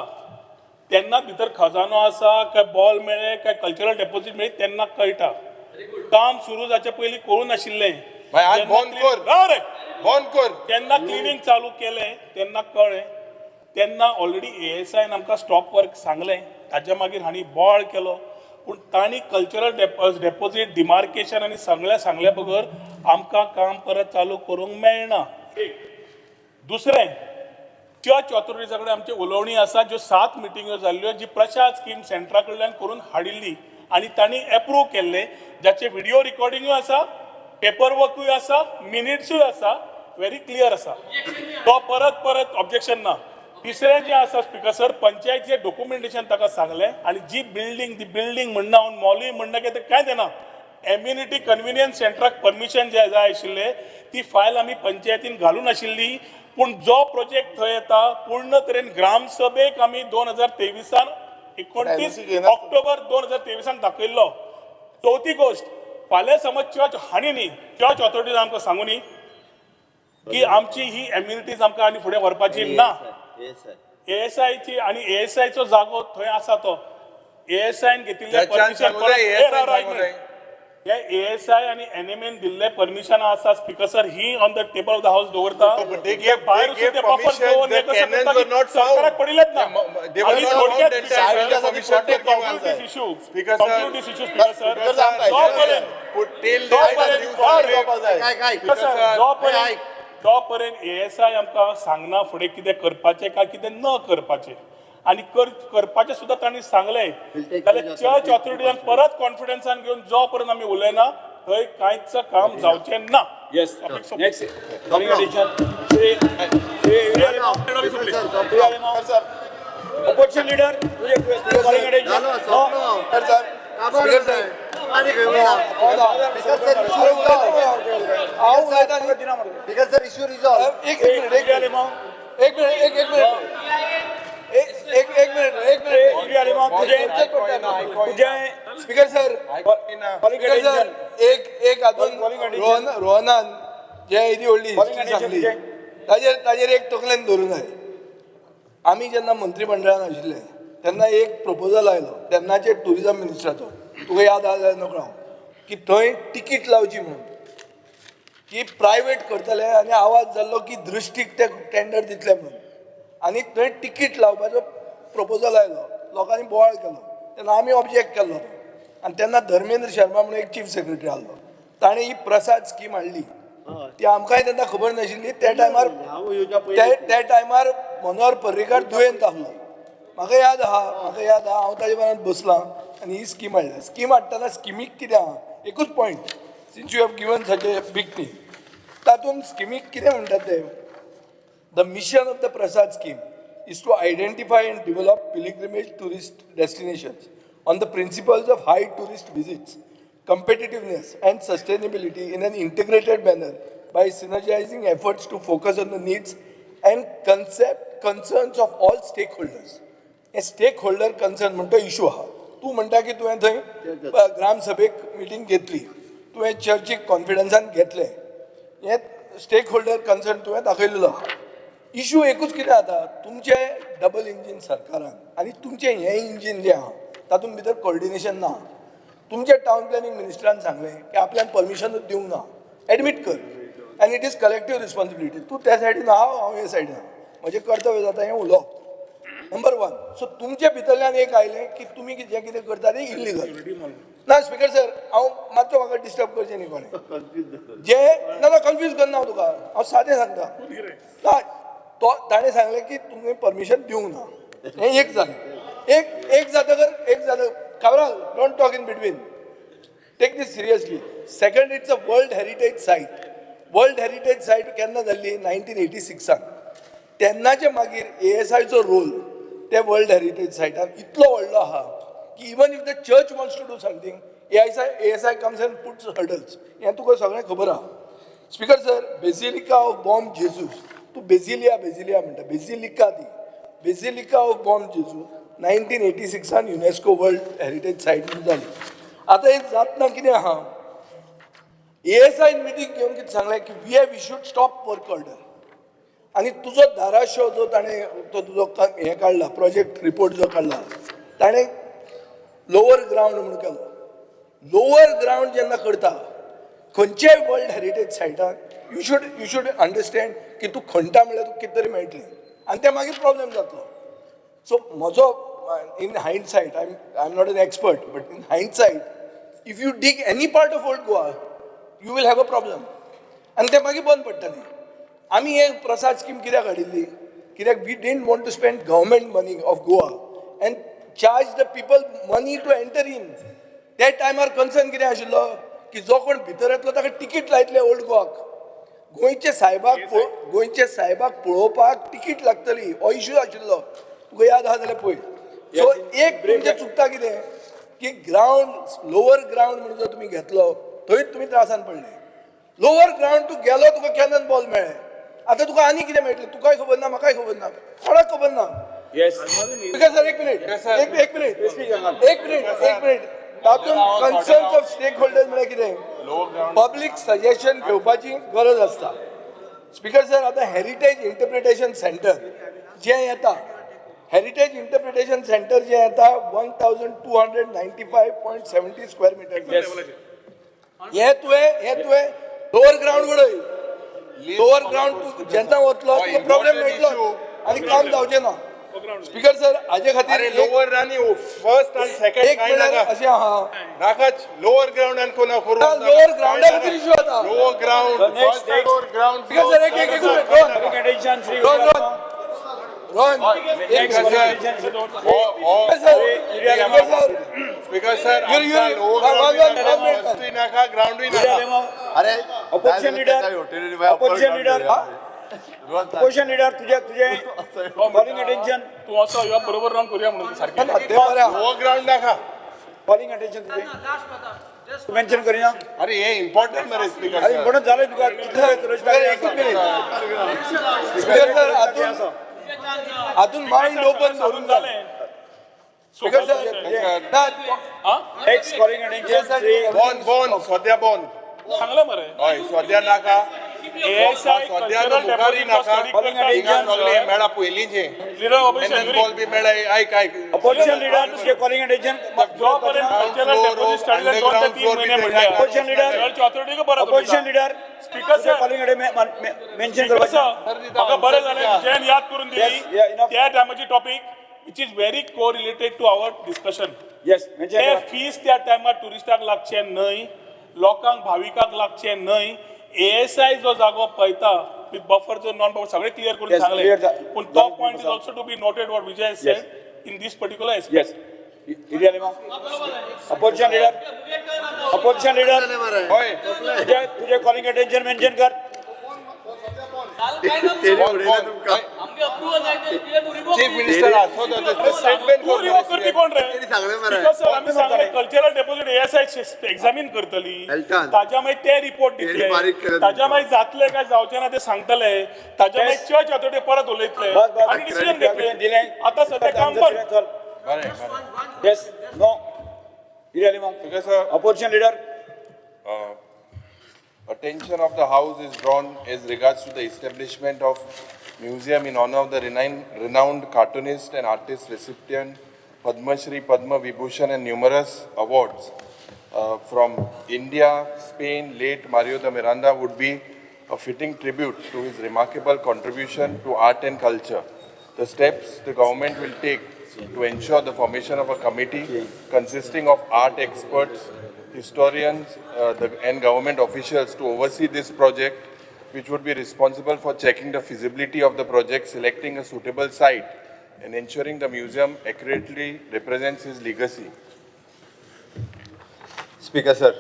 तेन्ना भितर खजानो आसा काय बॉल मेळ्ळे काय कल्चरल डेपॉझिट मेळ्ळी तेन्ना कळटा काम सुरू जाचे पयलीं कळूं नाशिल्लें भाई, आज बंद कर. राव रे बंद कर तेन्ना क्लिनिंग चालू केलें तेन्ना कळ्ळें तेन्ना ऑलरेडी ASIन आमकां स्टॉप वर्क सांगलें ताच्या मागीर हांणी बॉळ केलो पूण तांणी कल्चरल डेपॉझिट डिमार्केशन आनी सगळ्या सांगल्या बगर आमकां काम परत चालू करूंक मेळना दुसरें चर्च ऑथॉरिटीजा कडेन आमची उलोवणी आसा ज्यो 7 मिटिंग्यो जाल्ल्यो जी प्रसाद स्कीम सेंटरा कडल्यान करून हाडिल्ली आनी तांणी एप्रूव केल्ले जाचे व्हिडिओ रिकॉर्डिंगूय आसा पेपर वर्कूय आसा मिनिट्सूय आसा व्हेरी क्लियर आसा तो परत ऑब्जेक्शन ना तिसरें जें आसा स्पीकर सर पंचायतीचें डॉक्युमेंटेशन ताका सांगलें आनी जी बिल्डींग म्हणना हांव मॉलूय म्हणना की तें कांय देना एम्युनिटी कन्व्हिनियन्स सेंटराक परमिशन जें जाय आशिल्लें ती फायल आमी पंचायतीन घालून आशिल्ली पूण जो प्रोजेक्ट थंय येता पूर्ण तरेन ग्रामसभेक आमी 2023 29 ऑक्टोबर 2023 दाखयल्लो चवथी गोश्ट फाल्यां समज चर्च हाणी न्ही चर्च ऑथॉरिटीज आमकां सांगू न्ही की आमची ही एम्युनिटीज आमकां आनी फुडें व्हरपाची ना ASIची आनी ASIचो जागो थंय आसा तो ASIन घेतिल्ले परमिशन हे ASI आणि NMN दिल्ले परमिशन आसा speaker sir he on the table of the house दवरता. they gave permission, the cannons were not found. सरकाराक पडिलेत ना. They were आणि not थोडक्यात found speaker that sir, time. Permission to taken conclude was this there. issue, Speaker sir, conclude this issue, speaker sir. जोपर्यंत Till जोपर्यंत ASI आमकां सांगना फुडें कितें करपाचें काय कितें न करपाचें आणि करपाचें सुद्दां तांणी सांगलें जाल्यार चर्च ऑथॉरिटीजान परत कॉन्फिडन्सान घेवन जो पर्यंत आमी उलयना थंय कांयच काम जावचें ना. येस Topic सोंपलें. Next calling attention opposition leader तुझे calling attention sir issue resolve एक मिनिट स्पीकर सर एक अजून रोहनान जे इदी व्हडली हिस्ट्री सांगली ताजेर एक तकलेन धरूं जाय. आमी जेन्ना मंत्रिमंडळान आशिल्ले तेन्ना एक प्रपोजल आयलो तेन्नाचे टुरिजम मिनिस्टराचो, तुका याद आसा जाल्यार नकळो, की थंय तिकीट लावची म्हणून, की प्रायवेट करतले आनी आवाज जाल्लो की दृश्टीक ते टेंडर दितले म्हणून, आनी थंय तिकीट लावपाचो प्रपोजल आयलो, लोकांनी बोवाळ केलो, तेन्ना आमी ऑब्जेक्ट केल्लो आनी तेन्ना धर्मेंद्र शर्मा म्हणून एक चीफ सेक्रेटरी आसलो, ताणें ही प्रसाद स्कीम हाडली. ती आमकांय तेन्ना खबर नाशिल्ली. त्या टायमार मनोहर पर्रीकार दुयेंत आसलो. म्हाका याद आहा हांव ताजे बरोबर बसलां आनी ही स्कीम हाडल्या. स्कीम हाडटना स्किमीक कितें आहा एकूच point, since you have given such a big thing, तातूंत स्किमीक कितें म्हणटात ते, the mission of the Prasad scheme is to identify and develop pilgrimage tourist destinations on the principles of high tourist visits, competitiveness and sustainability in an integrated manner by synergizing efforts to focus on the needs and concerns of all stakeholders. A stakeholder concern म्हणतो issue आहा. तूं म्हणटा की तुवें थंय ग्राम सभेक meeting घेतली, तुवें चर्चीक कॉन्फिडन्सान घेतलें, हें स्टेक होल्डर कन्सर्न तुवें दाखयलेलो आहा. इशू एकूच कितें जाता, तुमचें डबल इंजीन सरकारान आनी तुमचें हें इंजीन जें आहा तातूंत भितर कोऑर्डिनेशन ना. तुमच्या टावन प्लॅनिंग मिनिस्टरान सांगलें की आपल्यान परमिशनूच दिवंक ना, एडमीट कर, आनी इट इज कलेक्टीव रिस्पॉन्सिबिलिटी. तूं त्या सायडीन आहा, हांव हे सायडीन आहा, म्हजें कर्तव्य जाता हें उलोवप. Number one. सो तुमच्या भितरल्यान एक आयलें की तुमी जें कितें करता तें इल्लिगल. ना स्पीकर सर, हांव मातसो म्हाका डिस्टर्ब करचें न्ही कोणें. जें ना कन्फ्यूज करना हांव तुका, हांव सादें सांगता. ना तो ताणें सांगलें की तुमी परमिशन दिवंक ना, हें एक जालें. एक जातकर Cabral, don't talk in between, take this seriously. Second, it's a world heritage site. World heritage site केन्ना जाल्ली? 1986. तेन्नाचे मागीर ASIचो रोल ते वर्ल्ड हेरिटेज सायटान इतलो व्हडलो आहा की even if the church wants to do something, ASI comes and puts hurdles. हें तुका सगळें खबर आहा. Speaker sir, basilica of Bom Jesus, तूं बेजिलिया म्हणटा, बेजिलिका ती बेसिलिका ऑफ बॉम जेजू 1986 युनेस्को वर्ल्ड हेरिटेज सायट म्हणून जाली. आतां हे जातना कितें आहा, ASI मिटींग घेवन कितें सांगलें की we have issued stop work order. आनी तुजो धाराशिव जो ताणें तो तुजो हें काडला, प्रोजेक्ट रिपोर्ट जो काडला, ताणें लोवर ग्रावंड म्हणून केलो. लोवर ग्रावंड जेन्ना करता खंयच्याय वर्ल्ड हेरिटेज सायटान यू शूड अंडरस्टँड की तूं खणटा म्हणल्यार तुका कितें तरी मेळटलें, आनी तें मागीर प्रॉब्लेम जातलो. सो म्हजो in hindsight, I am not an expert, but in hindsight, if you dig any part of old Goa you will have a problem, आनी तें मागीर बंद पडटलें. आमी एक प्रसाद स्कीम कित्याक हाडिल्ली? कित्याक we didn't want to spend government money of Goa and charge the people money to enter in. त्या टायमार कन्सर्न कितें आशिल्लो की जो कोण भितर येतलो ताका तिकीट लायतले ओल्ड गोवाक. गोंयचे सायबाक पळोवपाक तिकीट लागतली, हो इशू आशिल्लो. तुका याद आहा जाल्यार पळय. सो एक तुमचें चुकता कितें की ग्रावंड, लोवर ग्रावंड म्हणून जर तुमी घेतलो थंयच तुमी त्रासान पडले. लोवर ग्रावंड तूं गेलो, तुका कॅनन बॉल मेळ्ळे. आतां तुका आनी कितें मेळटलें तुकाय खबर ना, म्हाकाय खबर ना, कोणाक खबर ना. सर एक मिनिट तातूंत कन्सर्न्स ऑफ स्टेक होल्डर्स म्हळ्यार कितें? पब्लीक सजेशन घेवपाची गरज आसता. स्पीकर सर, आतां हेरिटेज इंटरप्रिटेशन सेंटर जें येता, हेरिटेज इंटरप्रिटेशन सेंटर जें येता 1295.70 स्क्वेअर मिटर. हे तुवें लोअर ग्राउंड वडय लोअर ग्राउंड जेन्ना वतलो तुका प्रॉब्लेम मेळटलो आनी काम जावचें ना स्पीकर सर हाजे खातीर अरे लोअर आणि फर्स्ट आणि सेकंड एक काय मिनट नाका अशें आहा नाकाच लोअर ग्राउंड आणि कोणा करू लोअर ग्राउंडा खातीर इश्यू जाता lower ground next, next. Lower ground speaker sir एक minute Calling attention, Sri Rohan Udiyalima. एक Calling मिनट attention, Sri स्पीकर सर युरी- फर्स्ट नाका ग्राउंड Udiyalima. अरे Opposition leader. Opposition leader. Opposition leader, तुझे calling attention. तू असं ह्या बरोबर रावन करूया म्हणून सारखें ते बऱ्या लोअर ग्राउंड नाका Calling attention तुझे. तू मेन्शन करिना. अरे हे इम्पॉर्टंट मरे स्पीकर अरे सर म्हणून झालं तुका कितले वेळ तुला एकच मिनिट स्पीकर सर हातून माइंड ओपन करून जालें स्पीकर सर ना Next calling attention, Sri bone सध्या बोन सांगलं मरे हय सध्या नाका ASI सध्या कल्चरल मुखारी डेपोजिट नाका calling हिंगा attention. सगळे मेळा पयलींचे लिडर ऑफिशियल एनएन बॉल बी मेळा ऐक opposition leader तुझे calling attention. जोपर्यंत कल्चरल डेपोजिट स्टार्ट झाले 2 ते 3 महिने म्हणले Opposition leader. ऑथॉरिटी का बरं Opposition leader. स्पीकर तुझे सर calling attention mention करपाचें. कसं म्हाका बरें जालें तुझ्यान याद करून Yes, दिली yeah, enough. त्या टायमाची topic which is very co related to our discussion Yes, mention हे करा. फीस त्या टायमार टुरिस्टाक लागचे न्हय लोकांक भाविकाक लागचे न्हय ASI जो जागो पळयता विथ बफर जो नॉन बफर सगळे क्लियर करून Yes, सांगले clear पूण तो point is also to be noted what Vijay Yes. Said in this particular Yes. Udiyalima. Opposition leader. Opposition leader. हय तुझे calling attention mention कर. चीफ मिनिस्टर असो स्टेटमेंट तू रिवोक करपी कोण रे Because sir, आम्ही सांगले कल्चरल डेपोजिट ASI एक्झामिन करतली Elton. ताज्या मागीर ते रिपोर्ट तेणी बारीक दितले केलं ताज्या मागीर जातले काय जावचे ना ते सांगतले ताज्या मागीर चर्च ऑथॉरिटी परत उलयतले बस, बस. आणि डिसिजन घेतले दिले. आता सध्या काम पण चल. बरें Yes. No. Udiyalima. कसं Opposition leader. attention of the House is drawn as regards to the establishment of museum in honor of the renowned cartoonist and artist recipient Padma Shri, Padma Vibhushan and numerous awards from India, Spain. Late Mario de Miranda would be a fitting tribute to his remarkable contribution to art and culture. The steps the government will take to ensure the formation of a committee consisting of art experts, historians and government officials to oversee this project, which would be responsible for checking the feasibility of the project, selecting a suitable site, and ensuring the museum accurately represents his legacy. Speaker sir,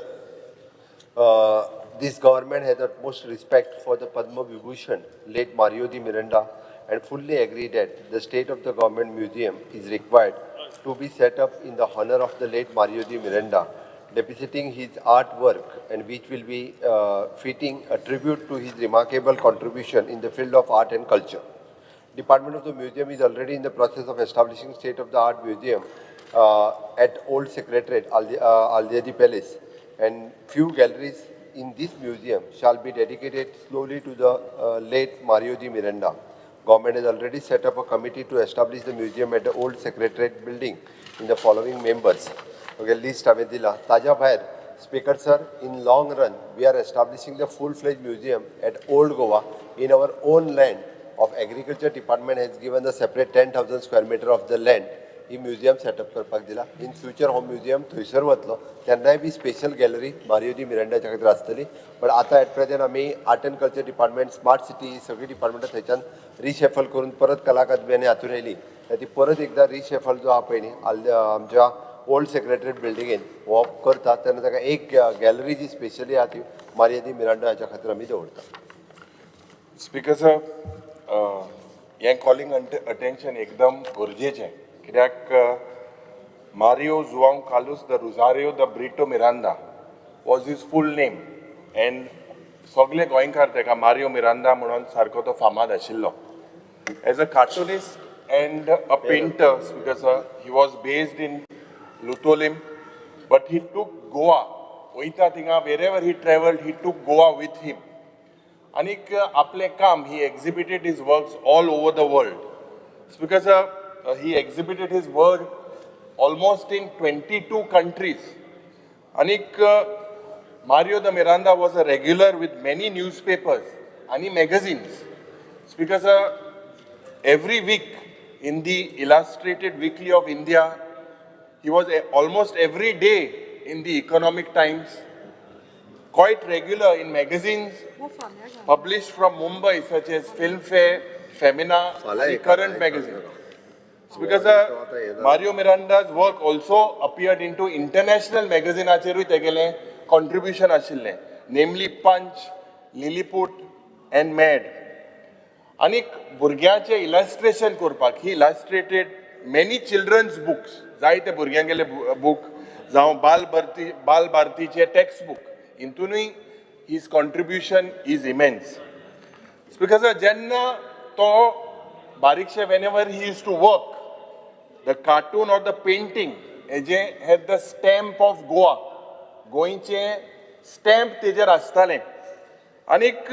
this government has utmost respect for the Padma Vibhushan, late Mario de Miranda, and fully agree that the state of the government museum is required to be set up in the honor of the late Mario de Miranda, depicting his artwork and which will be fitting a tribute to his remarkable contribution in the field of art and culture. Department of the Museum is already in the process of establishing state-of-the-art museum at Old Secretariat, Al-Zaydi Palace, and few galleries in this museum shall be dedicated slowly to the late Mario de Miranda. Government has already set up a committee to establish the museum at the Old Secretariat building in the following members. Okay, list हांवें दिला. ताज्या भायर, Speaker sir, in long run, we are establishing the full-fledged museum at Old Goa in our own land. Of Agriculture Department has given the separate 10,000 square meter of the land. He museum setup करपाक दिला. In future हो museum थंयसर वतलो तेन्नाय बी special gallery Mario दी मिरांडाच्या खातीर आसतली. But आतां eight present आमी art end culture department, smart city सगळी डिपार्टमेंटां थंयच्यान रिशेफल करून परत कला अकादमी हातून आयली. ती परत एकदा रिशेफल जो आहा पळय न्ही आमच्या ओल्ड सेक्रेटरीएट बिल्डिंगेन हो करता तेन्ना ताका एक गॅलरी जी स्पेशली आहा ती मारियो दी मिरांडा हाच्या खातीर आमी दवरता. स्पीकर सर, हें कॉलिंग अटेंशन एकदम गरजेचें, कित्याक Mario Joao Carlos do Rosario de Brito Miranda was his full name and सगळे गोंयकार ताका मारियो मिरांदा म्हणून सारको तो फामाद आशिल्लो. As a cartoonist and a painter, speaker sir, he was based in Loutolim, but he took Goa, वयता थिंगा wherever he travelled, he took Goa with हिम. आनीक आपलें काम, he exhibited his works all over the world. Speaker sir, he exhibited his work almost in 22 countries. Anik Mario de Miranda was a regular with many newspapers and magazines. Because every week in the Illustrated Weekly of India, he was almost every day in the Economic Times, quite regular in magazines published from Mumbai such as Filmfare, Femina, and Current Magazine. It's because Mario Miranda's work also appeared into international magazine contribution ashille, namely Punch, Lilliput and Mad. Anik भुरग्याचे illustration करपाक he illustrated many children's books. जायते भुरग्यांगेले book जावं बाल भारतीचे textbook. इंतुनूय his contribution is immense. It's because जेन्ना तो बारीकशे whenever he used to work, the cartoon or the painting had the stamp of Goa. गोंयचे stamp तेजेर आसतालें. आनीक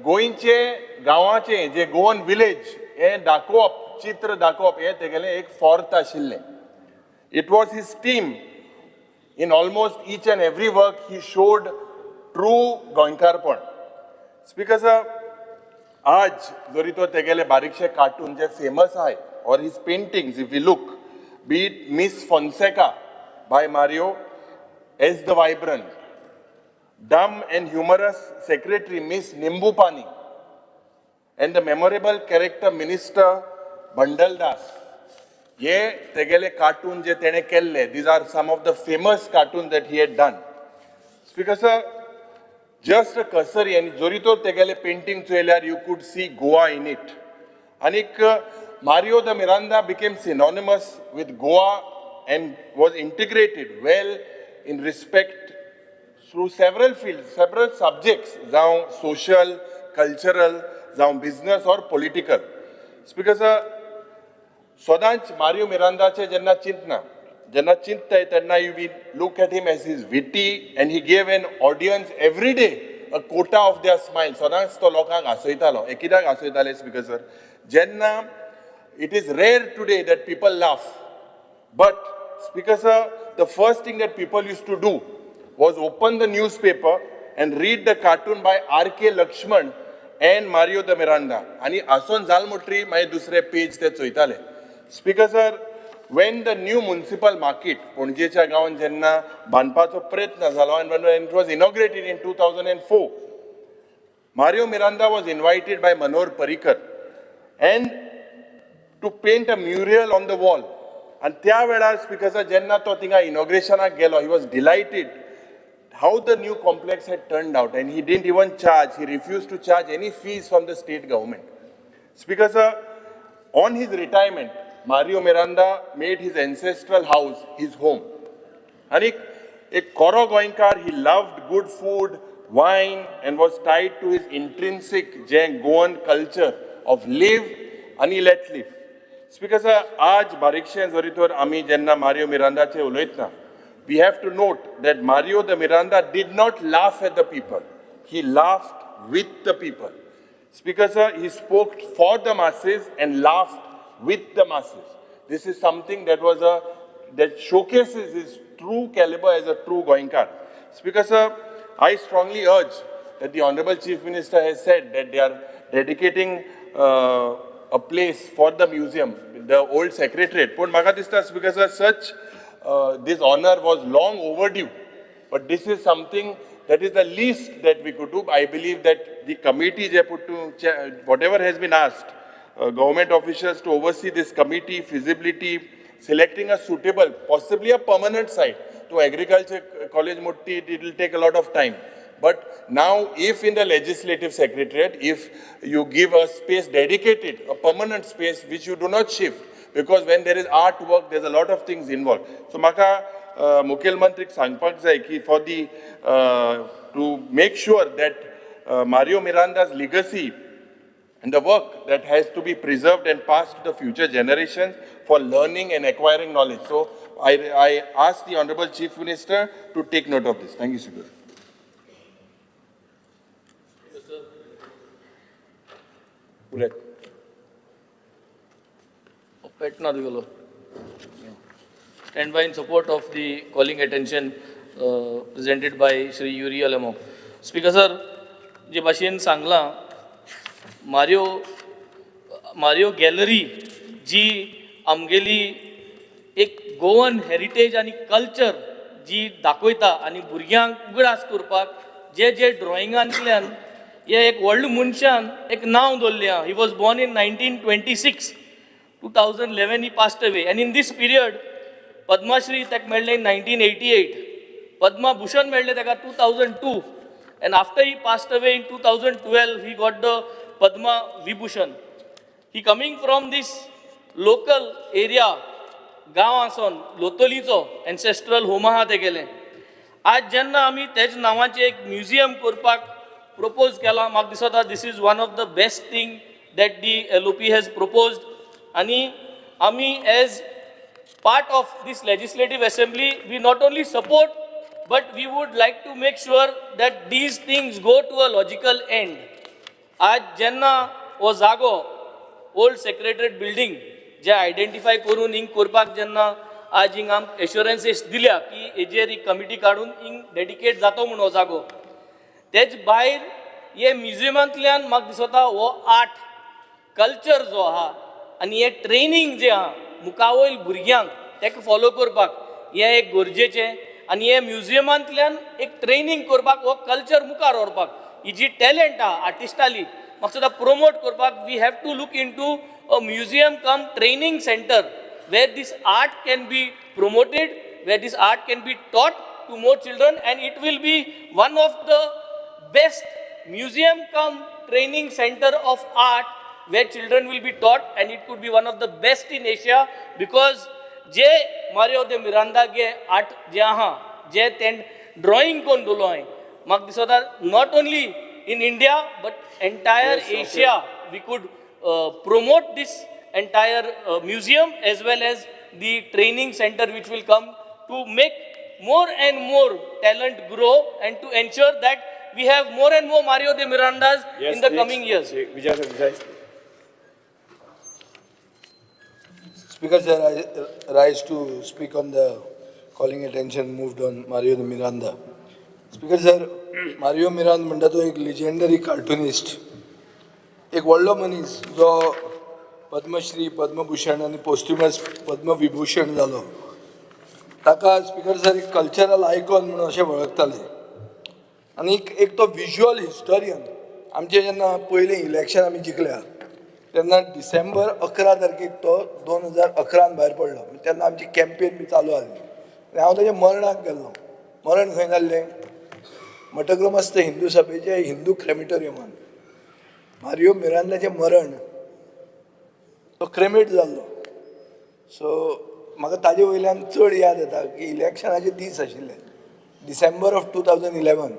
गोंयचे गांवाचे जे गोवन विलेज हे दाखोवप चित्र दाखोवप हे तेगेलें एक फोर्थ आशिल्लें. It was his theme. In almost each and every work he showed true गोंयकारपण. Because आज जरी तो तेगेले बारीकशे कार्टून जे फेमस आहाय or his paintings, if we look, be it Miss Fonseca by Mario S. the Vibrant, dumb and humorous secretary Miss Nimbupani, and the memorable character Minister Bandal Das. Ye tegele cartoon je tene kelle. These are some of the famous cartoons that he had done. Because just a cursory and zorito tegele painting trailer, you could see Goa in it. Anik Mario de Miranda became synonymous with Goa and was integrated well in respect through several fields, several subjects, जावं social, cultural, जावं business or political. It's because सदांच Mario Mirandaचे जेन्ना चिंतताय तेन्ना you will look at him as he's witty and he gave an audience every day a quota of their smile. सदांच तो लोकांक हांसयतालो. कित्याक हांसयताले because जेन्ना it is rare today that people laugh, but because the first thing that people used to do was open the newspaper and read the cartoon by R.K. Lakshman and Mario de Miranda. आणि आसोन जाल मुटरी मागीर दुसरे page ते चोयताले. Because when the new municipal market पणजेच्या गांवांत जेन्ना बांदपाचो प्रयत्न जालो and when it was inaugurated in 2004, Mario Miranda was invited by Manohar Parrikar and to paint a mural on the wall. And त्या वेळार because जेन्ना तो थिंगा inaugurationाक गेलो, he was delighted how the new complex had turned out, and he didn't even charge. He refused to charge any fees from the state government. It's because on his retirement, Mario Miranda made his ancestral house his home. And a Koro Goinkar, he loved good food, wine, and was tied to his intrinsic Goan culture of live and let live. It's because आज बारीकशें जरीतोर आमी जेन्ना Mario Mirandaचे उलयतना, we have to note that Mario de Miranda did not laugh at the people. He laughed with the people. It's because he spoke for the masses and laughed with the masses. This is something that was that showcases his true caliber as a true Goinkar. It's because I strongly urge that the Honorable Chief Minister has said that they are dedicating a place for the museum, the old secretariat. But Maka distas because such this honor was long overdue. But this is something that is the least that we could do. I believe that the committee they put to whatever has been asked, government officials to oversee this committee, feasibility, selecting a suitable, possibly a permanent site to agriculture college Mutti, it will take a lot of time. But now, if in the legislative secretariat, if you give a space dedicated, a permanent space which you do not shift, because when there is artwork, there's a lot of things involved. So, Maka Mukhil Mantrik sangpak jai ki for the to make sure that Mario Miranda's legacy and the work that has to be preserved and passed to the future generations for learning and acquiring knowledge. So, I ask the Honorable Chief Minister to take note of this. Thank you, Speaker. Stand by in support of the calling attention presented by Shri Yuri Alamo. Speaker sir, जे भाशेन सांगलां Mario gallery जी आमगेली एक Goan heritage आनी culture जी दाखयता आनी भुरग्यांक उगडास करपाक जे ड्रॉइंगांतल्यान हे एक व्हडल्या मनशान एक नांव दवरलें आहा. He was born in 1926. 2011 he passed away, and in this period Padma Shri ताका मेळ्ळें in 1988, Padma Bhushan मेळ्ळें ताका 2002, and after he passed away in 2012 he got the Padma Vibhushan. He coming from this local area, गांव आसून लोतोलीचो एन्सेस्ट्रल home आहा ते गेले. आज जेन्ना आमी तेज नांवाचें एक म्युजियम करपाक प्रपोज केलां, म्हाका दिसता this is one of the best thing that the LOP has proposed. आनी आमी as part of this legislative assembly, we not only support, but we would like to make sure that these things go to a logical end. आज जेन्ना हो जागो old secretariat building जे identify करून हिंग करपाक जेन्ना आज हिंग आमकां एश्युरन्सीस दिल्या की हेजेर एक कमिटी काडून हिंग डेडिकेट जातो म्हणून हो जागो, तेज भायर हे म्युजियमांतल्यान म्हाका दिसता हो आर्ट कल्चर जो आहा आनी हे ट्रेनिंग जे आहा मुखावयल भुरग्यांक तेका फॉलो करपाक हें एक गरजेचें. आनी हे म्युजियमांतल्यान एक ट्रेनिंग करपाक हो कल्चर मुखार व्हरपाक ही जी टॅलंट आहा आर्टिस्टाली म्हाका सुद्दां प्रोमोट करपाक we have to look in to a museum cum training centre where this art can be promoted, where this art can be taught to more children, and it will be one of the best museum come training center of art where children will be taught, and it could be one of the best in Asia, because जे Mario दे मिरांदा गे art जे आहा जे तें drawing कोण दवरलो हांवें म्हाका दिसता not only in India but entire Asia we could promote this entire museum as well as the training center which will come to make more and more talent grow and to ensure that we have more and more Mario de Mirandas in the coming years. Speaker sir, I rise to speak on the calling attention moved on Mario de Miranda. Speaker sir, Mario Miranda म्हणटा तो एक legendary cartoonist, एक व्हडलो मनीस जो पद्मश्री पद्मभूषण आनी पोस्ट्युमस पद्मविभूषण जालो. ताका स्पीकर सर एक कल्चरल आयकॉन म्हणून अशें वळखताले. आनी एक तो विज्युअल हिस्टोरियन. आमचें जेन्ना पयलें इलेक्शन आमी जिखल्या तेन्ना डिसेंबर 11 तारखेक तो 2011 भायर पडलो. तेन्ना आमची कॅम्पेन बी चालू आसली आनी हांव ताच्या मरणाक गेल्लो. मरण खंय जाल्लें? मठक्रमस्थ हिंदू सभेचे हिंदू क्रेमिटोरियमान. मारियो मिरांदाचें मरण तो क्रेमेट जाल्लो. सो म्हाका ताजे वयल्यान चड याद येता की इलेक्शनाचे दीस आशिल्ले डिसेंबर ऑफ 2011.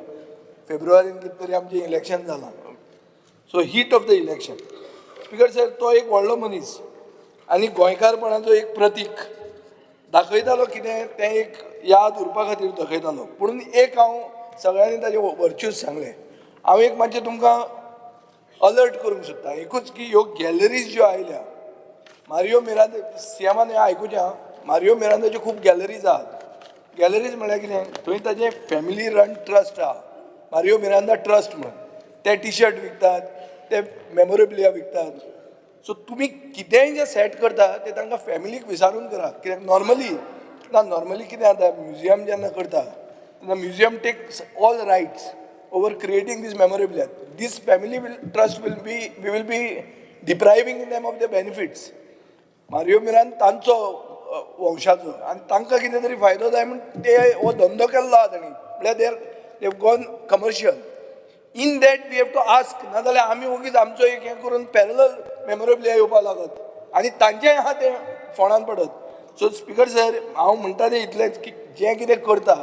फेब्रुवारीन कितें तरी आमचें इलेक्शन जालां. So heat of the election. Speaker sir, तो एक व्हडलो मनीस आनी गोंयकारपणाचो एक प्रतीक दाखयतालो. कितें तें एक याद उरपा खातीर दाखयतालो. पूण एक हांव सगळ्यांनी ताजे वर्च्यूज सांगले. हांव एक मातशें तुमकां अलर्ट करूंक सोदता. एकूच की ह्यो गॅलरीज ज्यो आयल्या मारियो मिरांदा सीएमान हें आयकुचें आहा. मारियो मिरांदाच्यो खूब गॅलरीज आहात. गॅलरीज म्हळ्यार कितें? थंय ताजें फॅमिली रन ट्रस्ट आहा, मारियो मिरांदा ट्रस्ट म्हणून. ते टी शर्ट विकतात, ते मेमोरेबिलिया विकतात. सो तुमी कितेंय जें सेट करता तें तांकां फॅमिलीक विचारून करा. कित्याक नॉर्मली कितें जाता, म्युजियम जेन्ना करता तेन्ना museum takes all rights over creating this memorabilia. This family we will be depriving them of the benefits. Mario Miran तांचो वंशाचो आनी तांकां कितें तरी फायदो जाय म्हूण ते हो धंदो केल्लो आहा तांणी. म्हळ्यार देव gone commercial. In that we have to ask. नाजाल्यार आमी ओगीच आमचो एक हें करून पॅरलल मेमोरेबिलिया येवपाक लागत आनी तांचेंय आहा तें फोंडान पडत. सो स्पीकर सर, हांव म्हणटा तें इतलेंच की जें कितें करता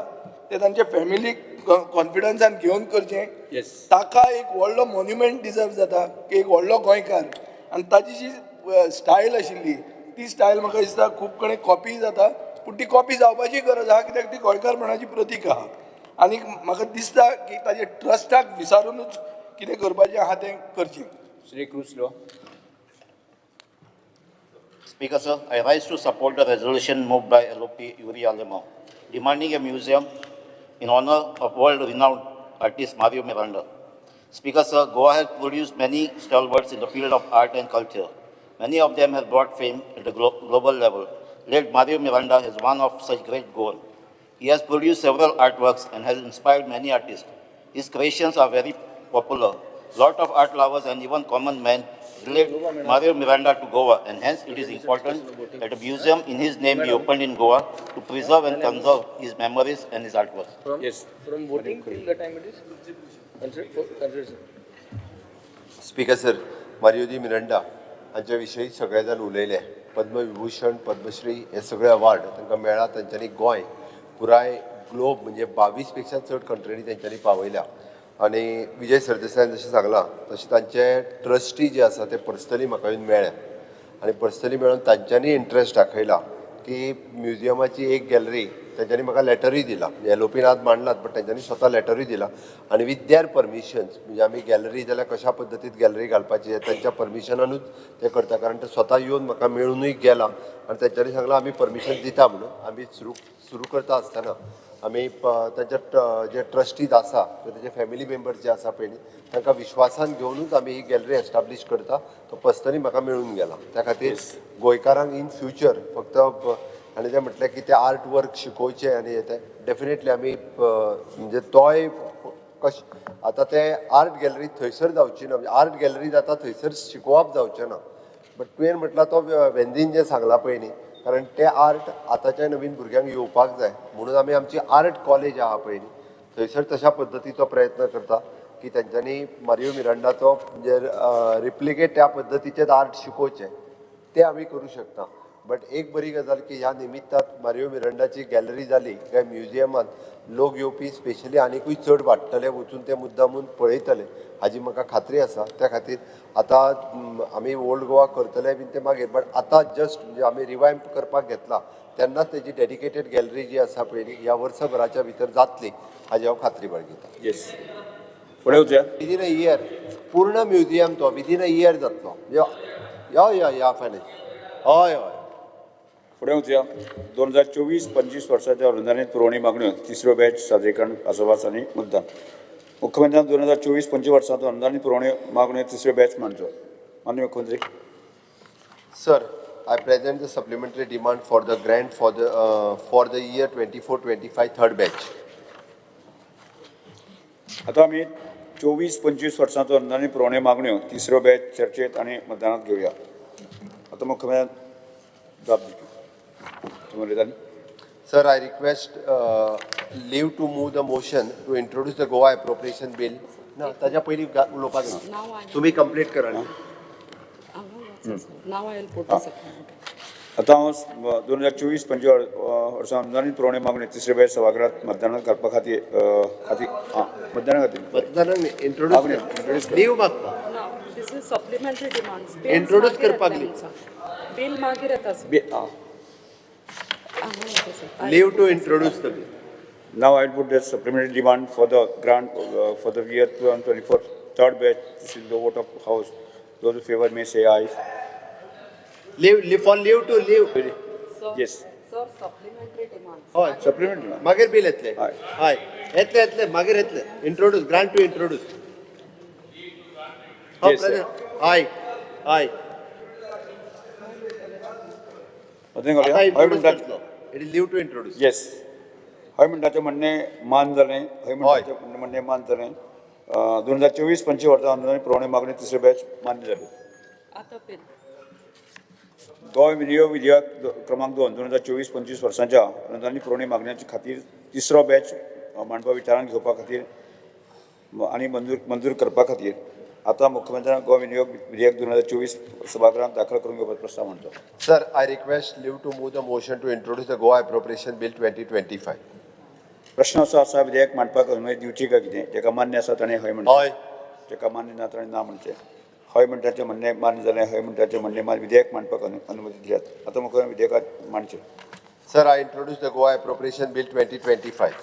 तें तांचे फॅमिलीक कॉन्फिडन्सान घेवन करचें. ताका एक व्हडलो मॉन्युमेंट डिजर्व जाता, एक व्हडलो गोंयकार. आनी ताची जी स्टायल आशिल्ली ती स्टायल म्हाका दिसता खूब कडेन कॉपी जाता. पूण ती कॉपी जावपाची गरज आहा, कित्याक ती गोंयकारपणाची प्रतीक आहा. आनी म्हाका दिसता की ताजे ट्रस्टाक विचारूनच कितें करपाचें आहा तें करचें. Shri Krishna. Speaker sir, I rise to support the resolution moved by LOP Yuri Alamo, demanding a museum in honor of world-renowned artist Mario Miranda. Speaker Sir, Goa has produced many stalwarts in the field of art and culture. Many of them have brought fame at the global level. Late Mario Miranda is one of such great Goan. He has produced several artworks and has inspired many artists. His creations are very popular. Lot of art lovers and even common men relate Mario Miranda to Goa, and hence it is important that a museum in his name be opened in Goa to preserve and conserve his memories and his artworks. Yes. From voting till the time it is considered. Speaker sir, Mario de Miranda हांच्या विशयी सगळे जाण उलयले. पद्मविभूषण, पद्मश्री हे सगळे award तांकां मेळ्ळा. तांच्यांनी गोंय पुराय ग्लोब म्हणजे 22 पेक्षा चड कंट्रीनी तांच्यांनी पावयल्या. आणि विजय सरदेसायान जशें सांगलां तशें तांचे ट्रस्टी जे आसा ते पर्सनली म्हाका येवन मेळ्ळे आनी पर्सनली मेळून तांच्यांनी इंट्रस्ट दाखयला की म्युजियमाची एक गॅलरी तांच्यांनी म्हाका लॅटरूय दिला. एलओपीन आज मांडलात बट तांच्यांनी स्वता लॅटरूय दिला आनी विथ देअर परमिशन्स म्हणजे आमी गॅलरी जाल्यार कशा पद्दतीन गॅलरी घालपाची हे तांच्या परमिशनानूच ते करता. कारण ते स्वता येवन म्हाका मेळूनय गेला आनी तांच्यांनी सांगलां आमी परमिशन दिता म्हणून. आमी सुरू करता आसतना आमी तांच्या जे ट्रस्टीज आसा तांचे फॅमिली मेंबर्स जे आसा पळय न्ही तांकां विश्वासान घेवनूच आमी ही गॅलरी एस्टाब्लीश करता. तो पर्सनली म्हाका मेळून गेला. त्या खातीर गोंयकारांक इन फ्युचर फक्त आनी तें म्हटलें की ते आर्ट वर्क शिकोवचे आनी ते डेफिनेटली आमी म्हणजे तोय कशें आतां ते आर्ट गॅलरी थंयसर जावची ना म्हणजे आर्ट गॅलरी जाता थंयसर शिकोवप जावचें ना. बट तुवें म्हटलां तो वेंदीन जें सांगलां पळय न्ही कारण ते आर्ट आतांच्या नवीन भुरग्यांक येवपाक जाय म्हणून आमी आमची आर्ट कॉलेज आहा पळय न्ही थंयसर तशा पद्दतीचो प्रयत्न करता की तेंच्यांनी मारियो मिरांडाचो म्हणजे रिप्लिकेट त्या पद्दतीचें आर्ट शिकोवचें ते आमी करूं शकता. बट एक बरी गजाल की ह्या निमित्ताक मारियो मिरांडाची गॅलरी जाली काय म्युजियमांत लोक येवपी स्पेशली आनिकूय चड वाडटले वचून ते मुद्दामून पळयतले हाजी म्हाका खात्री आसा. त्या खातीर आतां आमी ओल्ड गोवा करतले बीन ते मागीर बट आतां जस्ट म्हणजे आमी रिवायव करपाक घेतला तेन्नाच तेजी डेडिकेटेड गॅलरी जी आसा पळय न्ही ह्या वर्सभराच्या भितर जातली हाजी हांव खात्री बाळगिता. येस. फुडें वचया. विदीन अ इयर पूर्ण म्युजियम तो विदीन अ इयर जातलो. या फायनल हय हय. फुडें वचया. 2024-25 वर्साच्या अनुदानीत पुरवणी मागण्यो तिसरो बॅच सादरीकरण आसोबास आनी मुद्दाम. मुख्यमंत्र्यान 2024-25 वर्साचो अनुदानीत पुरवणी मागण्यो तिसरो बॅच मांडचो. माननीय मुख्यमंत्री. Sir, I present the supplementary demand for the grant for the year 24-25 third batch. आता आमी 24-25 वर्साचो अनुदानीत पुरवणी मागण्यो तिसरो बॅच चर्चेत आनी मतदानात घेवया. आता मुख्यमंत्र्यान जाप दिवची. Sir, I request leave to move the motion to introduce the Goa appropriation bill. ना ताज्या पयलीं उलोवपाक जाय. तुमी कंप्लीट करा. Now I will put this. आता हांव 2024-25 वर्सा अनुदानीत पुरवणी मागण्यो तिसरे बॅच सभागृहात मतदानात घालपा खातीर मतदानाक इंट्रोड्यूस लीव मागता. No, this is supplementary demands. Introduce करपाक Bill मागीर येता sir. Leave to introduce the bill. Now I will put the supplementary demand for the grant for the year 2024 third batch. This is the vote of House. Those who favor may say aye. Leave for leave to leave. Sir, Yes. Sir, supplementary demands. हय Supplementary demand. मागीर bill येतले. हय. हय येतले मागीर येतले. Introduce grant to introduce. Yes, sir. हय. It is leave to introduce. Yes. हय म्हणटाचें म्हणणें मान जालें. हय म्हणटाचें म्हणणें मान जालें. 2024-25 वर्सा अनुदानीत पुरवणी मागणी तिसरे बॅच मान्य जाली. आता bill. गोंय विनियोग विधेयक क्रमांक 2 2024-25 वर्साच्या अनुदानीत पुरवणी मागण्यांच्या खातीर तिसरो बॅच मांडपा विचारान घेवपा खातीर आनी मंजूर करपा खातीर आता मुख्यमंत्र्यान गोंय विनियोग विधेयक 2024 सभागृहात दाखल करून घेवपाचो प्रस्ताव मांडचो. Sir, I request leave to move the motion to introduce the Goa Appropriation Bill 2025. प्रश्न असो आसा विधेयक मांडपाक अनुमती दिवची काय कितें जेका मान्य आसा ताणें हय म्हणचें. हय. जेका मान्य ना ताणें ना म्हणचें. हय म्हणटाचें म्हणणें मान्य जालें. हय म्हणटाचें म्हणणें मान्य विधेयक मांडपाक अनुमती दिल्यात. आता मुख्यमंत्री विधेयकात मांडचें. Sir, I introduce the Goa Appropriation Bill 2025.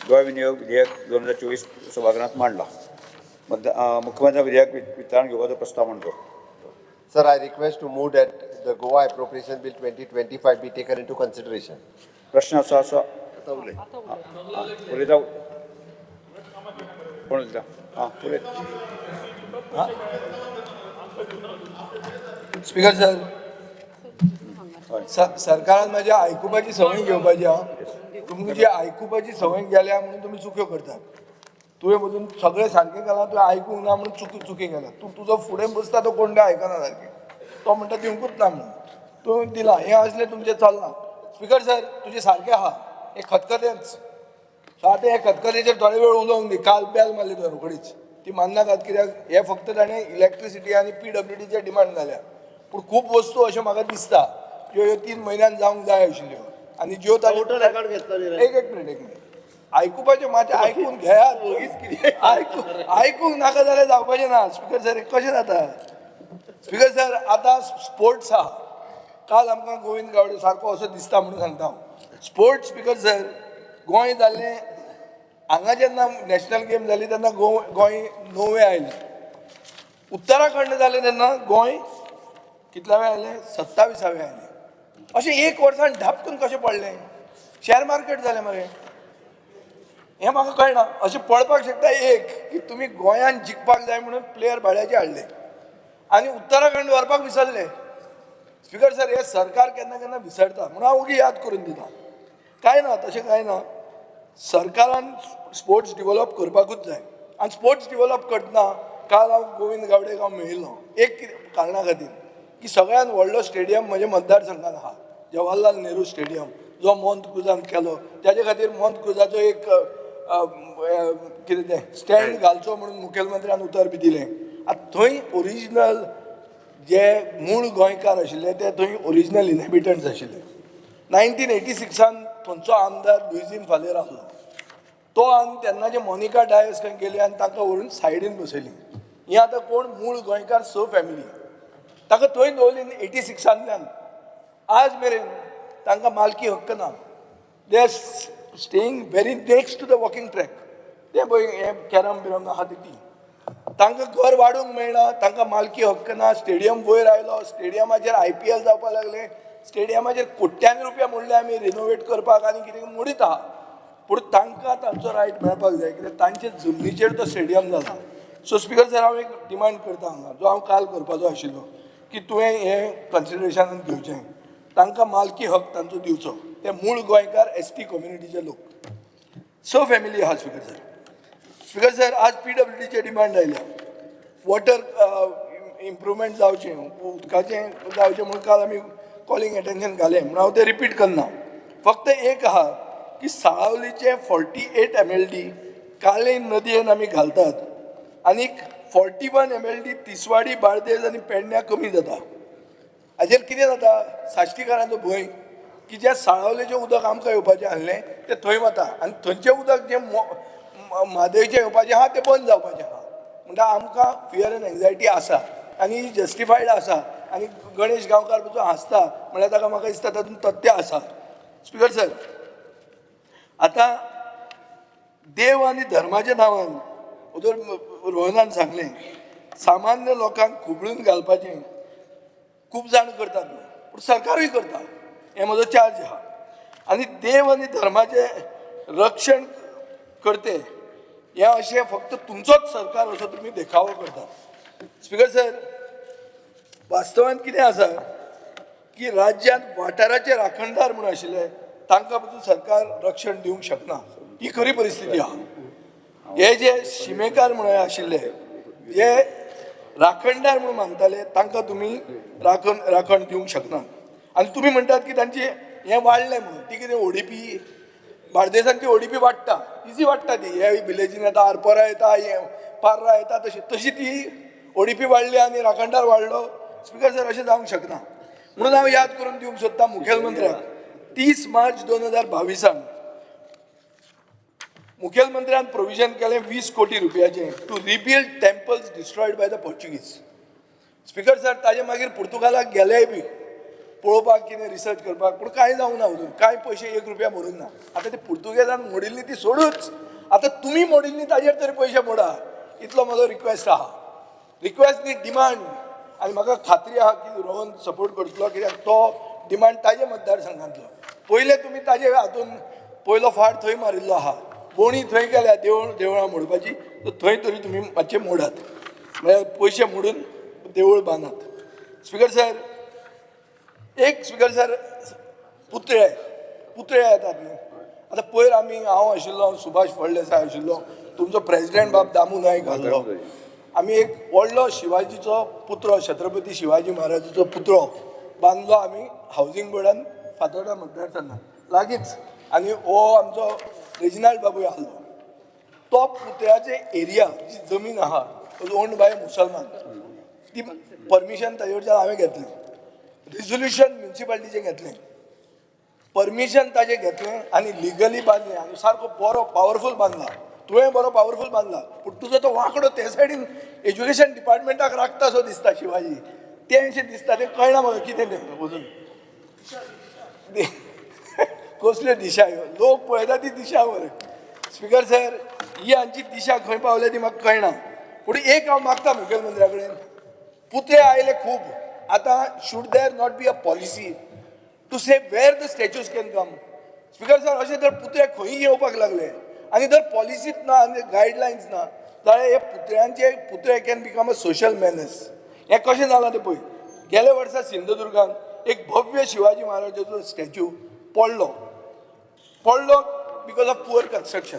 Goa विनियोग विधेयक 2024 सभागृहात मांडला. मुख्यमंत्री विधेयक विचारान घेवपाचो प्रस्ताव मांडचो. Sir, I request to move that the Goa Appropriation Bill 2025 be taken into consideration. प्रश्न असो आसा उलयता कोण उलयता हां उलय स्पीकर सर सरकारान म्हाज्या आयकुपाची संवय घेवपाची हा तुमकां जी आयकुपाची संवय गेल्या म्हणून तुमी चुक्यो करतात तुवें मधून सगळें सारकें केलां तुवें आयकूंक ना म्हणून चुकी केल्या तूं तुजो फुडें बसता तो कोण आयकना सारकें तो म्हणटा दिवंकूच ना म्हणून तूं दिला हें असलें तुमचें चलना स्पीकर सर तुजें सारकें आहा हें खतखतेंच सो आतां हे खतखतेचेर थोडे वेळ उलोवंक दी काल बेल मारली तर रोखडीच ती मान्नाकात कित्याक हे फक्त ताणें इलेक्ट्रिसिटी आनी PWDचे डिमांड जाल्या पूण खूब वस्तू अश्यो म्हाका दिसता ज्यो ह्यो 3 म्हयन्यान जावंक जाय आशिल्ल्यो आनी ज्यो एक मिनीट आयकुपाचें मातशें आयकून घेयात आयकूंक नाका जाल्यार जावपाचें ना स्पीकर सर कशें जाता स्पीकर सर आतां स्पोर्ट्स आहा काल आमकां गोविंद गावडे सारको असो दिसता म्हणून सांगता हांव स्पोर्ट्स स्पीकर सर गोंय जाल्लें हांगा जेन्ना नॅशनल गेम जाली तेन्ना गोंय 9वें आयलें उत्तराखंड जालें तेन्ना गोंय कितल्यावें आयलें 27वें आयलें अशें एक वर्सान ढापकून कशें पडलें शेअर मार्केट जालें मरे हें म्हाका कळना अशें पळपाक शकता एक की तुमी गोंयान जिखपाक जाय म्हणून प्लेयर भाड्याचे हाडले आनी उत्तराखंड व्हरपाक विसरले स्पीकर सर हे सरकार केन्ना केन्ना विसरता म्हणून हांव ओगी याद करून दिता कांय ना तशें कांय ना सरकारान स्पोर्ट्स डिवेलप करपाकूच जाय आनी स्पोर्ट्स डिवेलप करतना काल हांव गोविंद गावडेक हांव मेळिल्लो एक कारणा खातीर की सगळ्यात व्हडलो स्टेडियम म्हज्या मतदारसंघान आहा जवाहरलाल नेहरू स्टेडियम जो मोंत क्रुजान केलो त्याच्या खातीर मोंत क्रुजाचो एक कितें तें स्टँड घालचो म्हणून मुखेलमंत्र्यान उतर बी दिलें आतां थंय ओरिजिनल जे मूळ गोंयकार आशिल्ले ते थंय ओरिजिनल इनहेबिटंट्स आशिल्ले 1986 थंयचो आमदार लुईजीन फालेर आसलो तो आनी तेन्नाचे मोनिका डायस खंय गेली आनी ताका व्हरून सायडीन बसयली ही आतां कोण मूळ गोंयकार स फॅमिली ताका थंय दवरली 86 आज मेरेन तांकां मालकी हक्क ना they are staying very next to the walking track ते पळय हे कॅरम बिरम आहा ती तांकां घर वाडूंक मेळना तांकां मालकी हक्क ना स्टेडियम वयर आयलो स्टेडियमाचेर IPL जावपाक लागले स्टेडियमाचेर कोट्यांनी रुपया मोडले आमी रिनोवेट करपाक आनी कितें मोडीत आहा पूण तांकां तांचो रायट मेळपाक जाय कित्याक तांचे जमनीचेर तो स्टेडियम जाला सो स्पीकर सर हांव एक डिमांड करता हांगा जो हांव काल करपाचो आशिल्लो की तुवें हें कन्सिडरेशनान घेवचें तांकां मालकी हक तांचो दिवचो ते मूळ गोंयकार ST कम्युनिटीचे लोक स फॅमिली आहा स्पीकर सर आज PWDचे डिमांड आयल्या वॉटर इम्प्रुवमेंट जावचें उदकाचें जावचें म्हणून काल आमी कॉलिंग एटेन्शन घालें म्हणून हांव तें रिपीट करना फक्त एक आहा की साळावलीचे 48 MLD काले नदयेन आमी घालतात आनीक 41 MLD तिसवाडी बाळदेज आनी पेडण्यां कमी जाता हाजेर कितें जाता साश्टीकारांचो भंय की जे साळावलेचें उदक आमकां येवपाचें आसलें तें थंय वता आनी थंयचें उदक जें म्हादयचें येवपाचें आहा तें बंद जावपाचें आहा म्हणटा आमकां फियर एंड एन्जायटी आसा आनी जस्टिफायड आसा आनी गणेश गांवकार जो हांसता म्हळ्यार ताका म्हाका दिसता तातूंत तथ्य आसा स्पीकर सर आतां देव आनी धर्माच्या नांवान उदर रोहनान सांगलें सामान्य लोकांक खुबळून घालपाचें खूब जाण करतात पूण सरकारूय करता हें म्हजो चार्ज आहा आनी देव आनी धर्माचें रक्षण करते हें अशें फक्त तुमचोच सरकार असो तुमी देखावो करता स्पीकर सर वास्तवांत कितें आसा की राज्यांत वाठाराचे राखणदार म्हणून आशिल्ले तांकां पसून सरकार रक्षण दिवंक शकना ही खरी परिस्थिती आहा हे जे शिमेकार म्हणून आशिल्ले जे राखणदार म्हणून मानताले तांकां तुमी राखण दिवंक शकना आनी तुमी म्हणटात की तांचे हें वाडलें म्हणून ती कितें ODP बार्देसान ती ODP वाडटा इजी वाडटा ती हे विलेजीन येता आरपोरा येता पार्रा येता तशी ती ODP वाडली आनी राखणदार वाडलो स्पीकर सर अशें जावंक शकना म्हणून हांव याद करून दिवंक सोदता मुखेलमंत्र्याक 30 मार्च 2022 मुखेलमंत्र्यान प्रोविजन केलें 20 कोटी रुपयाचें to rebuild temples destroyed by the Portuguese speaker sir ताजे मागीर पुर्तुगालाक गेलेय बी पळोवपाक कितें रिसर्च करपाक पूण कांय जावंक ना अजून कांय पयशे 1 रुपया भरूंक ना आतां ते पुर्तुगेजान मोडिल्ली ती सोडूच आतां तुमी मोडिल्ली ताजेर तरी पयशे मोडा इतलो म्हजो रिक्वेस्ट आहा रिक्वेस्ट न्ही डिमांड आनी म्हाका खात्री आहा की रोहन सपोर्ट करतलो कित्याक तो डिमांड ताजे मतदारसंघांतलो पयले तुमी ताजे हातून पयलो फाट थंय मारिल्लो आहा बोणी थंय केल्या देवळां मोडपाची तर थंय तरी तुमी मातशें मोडात म्हळ्यार पयशे मोडून देवूळ बांदात स्पिकर सर एक स्पिकर सर पुतळे येतात न्ही आतां पयर हांव आशिल्लो सुभाष फळदेसाय आशिल्लो तुमचो प्रेसिडेंट बाब दामू नायक आसलो आमी एक व्हडलो शिवाजीचो पुतळो छत्रपती शिवाजी महाराजाचो पुतळो बांदलो आमी हावजींग बोर्डान फातोर्डा मतदारसंघात लागींच आनी हो आमचो रेजिनाल्ड बाबूय आसलो तो पुतळ्याचे एरिया जी जमीन आहा ओन्ड बाय मुसलमान ती परमिशन ताजे कडच्यान हांवें घेतलें रिजोल्युशन म्युन्सिपालिटीचें घेतलें परमिशन ताजें घेतलें आनी लिगली बांदलें आनी सारको बरो पावरफूल बांदला तुवें बरो पावरफूल बांदला पूण तुजो तो वांकडो ते सायडीन एज्युकेशन डिपार्टमेंटाक राखता सो दिसता शिवाजी तें अशें दिसता तें कळना म्हाका कितें तें वचून कसल्यो दिशा ह्यो लोक पळयता ती दिशा बरें स्पिकर सर ही आमची दिशा खंय पावल्या ती म्हाका कळना पूण एक हांव मागता मुखेलमंत्र्या कडेन पुतळे आयले खूब आतां should there not be a policy to say where the statues can come speaker sir अशें जर पुतळे खंय येवपाक लागले आनी जर पॉलिसीच ना आनी गायडलायन्स ना जाल्यार हे पुतळे कॅन बिकम अ सोशल मॅनस हें कशें जालां तें पळय गेल्या वर्सा सिंधुदुर्गान एक भव्य शिवाजी महाराजाचो स्टॅच्यू पडलो बिकॉज ऑफ पुअर कन्स्ट्रक्शन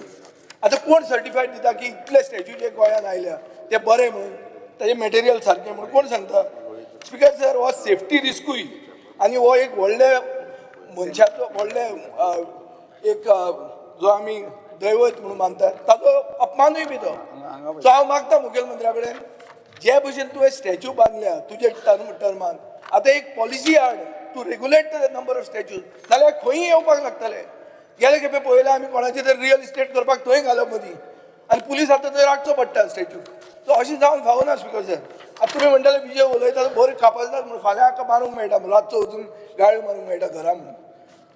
आतां कोण सर्टिफायड दिता की इतले स्टॅच्यू जे गोंयांत आयल्या ते बरे म्हणून ताजें मटेरियल सारकें म्हणून कोण सांगता स्पिकर सर हो सेफ्टी रिस्कूय आनी हो एक व्हडले मनशाचो व्हडले एक जो आमी दैवत म्हणून मानतात ताचो अपमानूय बी तो सो हांव मागता मुखेलमंत्र्या कडेन जे भशेन तुवें स्टॅच्यू बांदल्या तुजे टर्मान आतां एक पॉलिसी हाड to regulate the number of statues जाल्यार खंय येवपाक लागतले गेले खेपे पळयलें आमी कोणाचें तर रियल इस्टेट करपाक थंय घालप मदीं आनी पुलीस आतां थंय राखचो पडटा स्टॅच्यू सो अशें जावन फावना स्पिकर सर आतां तुमी म्हणटाले विजय उलयता बरें कापायतात म्हणून फाल्यां हाका मारूंक मेळटा म्हणून रातचो वचून गाळ्यो मारूंक मेळटा घरा म्हणून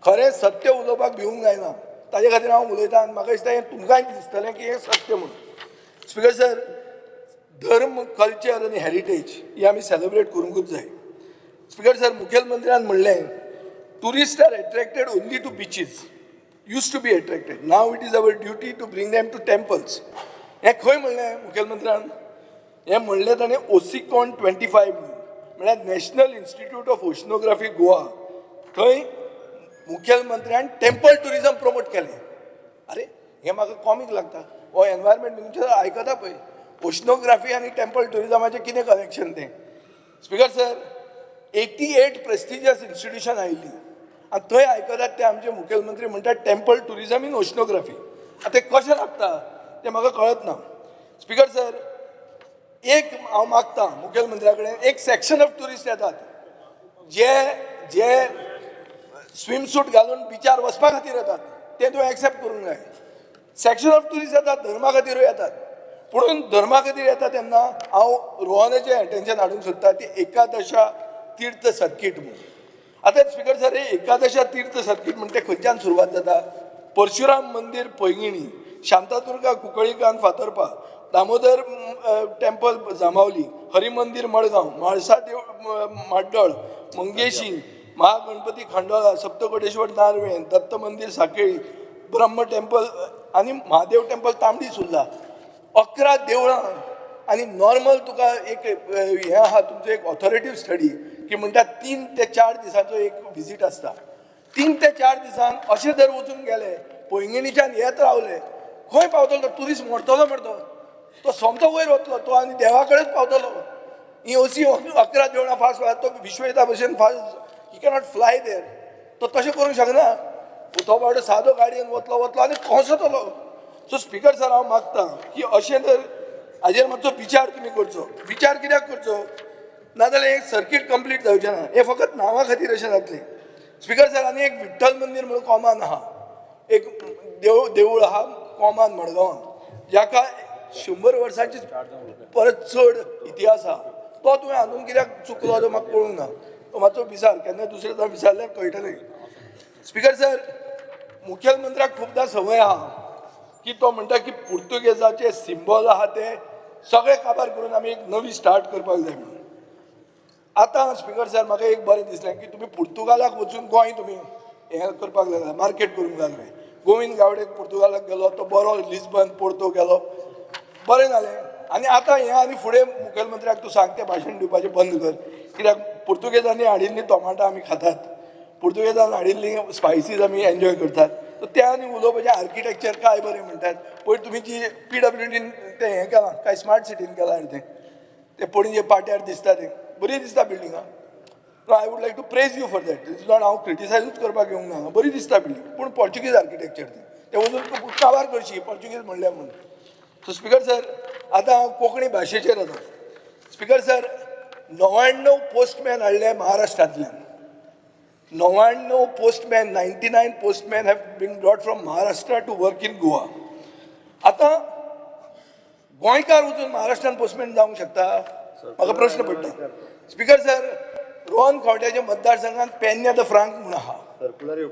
खरें सत्य उलोवपाक भिवूंक जायना ताजे खातीर हांव उलयतां आनी म्हाका दिसता हें तुमकांय दिसतलें की हें सत्य म्हणून स्पिकर सर धर्म कल्चर आनी हेरिटेज ही आमी सेलिब्रेट करूंकूच जाय स्पिकर सर मुखेलमंत्र्यान म्हणलें tourist are attracted only to beaches used to be attracted. Now it is our duty to bring them to temples. हे खंय म्हणलें मुखेलमंत्र्यान हें म्हणलें ताणें ओसिकॉन 25 म्हणल्यार national institute of oceanography Goa थंय मुखेलमंत्र्यान टेम्पल टुरिजम प्रमोट केलें अरे हें म्हाका कॉमीक लागता हो एनवायरमेंट मिनिस्टर आयकता पळय ओशनोग्राफी आनी टेम्पल टुरिजमाचें कितें कनेक्शन तें स्पिकर सर 88 प्रेस्टिजियस इन्स्टिट्यूशन आयिल्लीं आनी थंय आयकतात ते आमचे मुखेलमंत्री म्हणटात टेम्पल टुरिजम इन ओशनोग्राफी आतां तें कशें लागता तें म्हाका कळत ना स्पिकर सर एक हांव मागता मुखेलमंत्र्या कडेन एक सेक्शन ऑफ ट्युरिस्ट येतात जे स्विमसूट घालून बिचार वचपा खातीर येतात तें तुवें एक्सेप्ट करूंक जाय सेक्शन ऑफ ट्युरिस्ट येतात धर्मा खातीरूय येतात पूण धर्मा खातीर येता तेन्ना हांव रोहनाचें एटेन्शन हाडूंक सोदता ती एकादशा तीर्थ सर्कीट म्हणून आतां स्पिकर सर हे एकादशा तीर्थ सर्कीट म्हणटा तें खंयच्यान सुरवात जाता परशुराम मंदिर पैंगिणी शांतादुर्गा कुंकळीकान फातर्पा दामोदर टेम्पल जांबावली हरी मंदिर मडगांव म्हाळसा देव माड्डोळ मंगेशी महागणपती खांडोळा सप्तकोटेश्वर नार्वें दत्त मंदिर सांखळी ब्रह्म टेम्पल आनी महादेव टेम्पल तांबडी सुर्ला 11 देवळां आनी नॉर्मल तुका एक हें आहा तुमचो एक ऑथॉरिटीव स्टडी की म्हणटा 3 ते 4 दिसांचो एक विजीट आसता 3 ते 4 दिसान अशें जर वचून गेले पैंगिणीच्यान येत रावले खंय पावतलो तो ट्युरिस्ट मरतलो मरतो तो सोमतो वयर वतलो तो आनी देवा कडेच पावतलो ही अशी 11 देवळां फास्ट तो विश्वयुध्दा भशेन फास्ट ही कॅनॉट फ्लाय देर तो तशें करूंक शकना तो बावडो सादो गाडयेन वतलो आनी खोसतलो सो स्पिकर सर हांव मागता की अशें जर हाजेर मातसो विचार तुमी करचो विचार कित्याक करचो नाजाल्यार एक सर्कीट कंप्लीट जावचें ना हें फकत नांवा खातीर अशें जातलें स्पिकर सर आनी एक विठ्ठल मंदिर म्हणून कॉमान आहा एक देवूळ आहा कॉमान मडगांवां जाका 100 वर्सांची परत चड इतिहास आहा तो तुवें आजून कित्याक चुकलो तो म्हाका कळूंक ना तो मातसो विचार केन्ना दुसरे दां विचारल्यार कळटलें स्पिकर सर मुखेलमंत्र्याक खुबदां संवय आहा की तो म्हणटा की पुर्तुगेजाचे सिंबल आहा ते सगळे काबार करून आमी एक नवी स्टार्ट करपाक जाय म्हणून आतां स्पिकर सर म्हाका एक बरें दिसलें की तुमी पुर्तुगालाक वचून गोंय तुमी हें करपाक लागला मार्केट करूंक लागले गोविंद गावडेक पुर्तुगालाक गेलो तो बरो लिस्बन पोर्तो गेलो बरें जालें आनी आतां हें आनी फुडें मुखेलमंत्र्याक तूं सांग तें भाशण दिवपाचें बंद कर कित्याक पुर्तुगेजांनी हाडिल्लीं टोमाटां आमी खातात पुर्तुगेजान हाडिल्लीं स्पायसीज आमी एन्जॉय करतात सो ते आनी उलोवपाचें आर्किटेक्चर काय बरें म्हणटात पळय तुमी जी PWDन तें हें केलां काय स्मार्ट सिटीन केलां तें पणजे पाट्यार दिसता तें बरी दिसता बिल्डिंगां I would like to praise you for that is not हांव क्रिटिसायजूच करपाक येवंक ना बरी दिसता बिल्डिंग पूण पोर्चुगीज आर्किटेक्चर तें वचून काबार करची पोर्चुगीज म्हणलें म्हणून सो स्पिकर सर आतां हांव कोंकणी भाशेचेर येता स्पिकर सर 99 पोस्टमॅन हाडले महाराष्ट्रांतल्यान 99 postman 99 postman have been brought from Maharashtra to work in Goa आतां गोंयकार वचून महाराष्ट्रान पोस्टमॅन जावंक शकता म्हाका प्रश्न पडटा स्पिकर सर रोहन खंवट्याच्या मतदारसंघात पेन्या द फ्रांक म्हूण आहा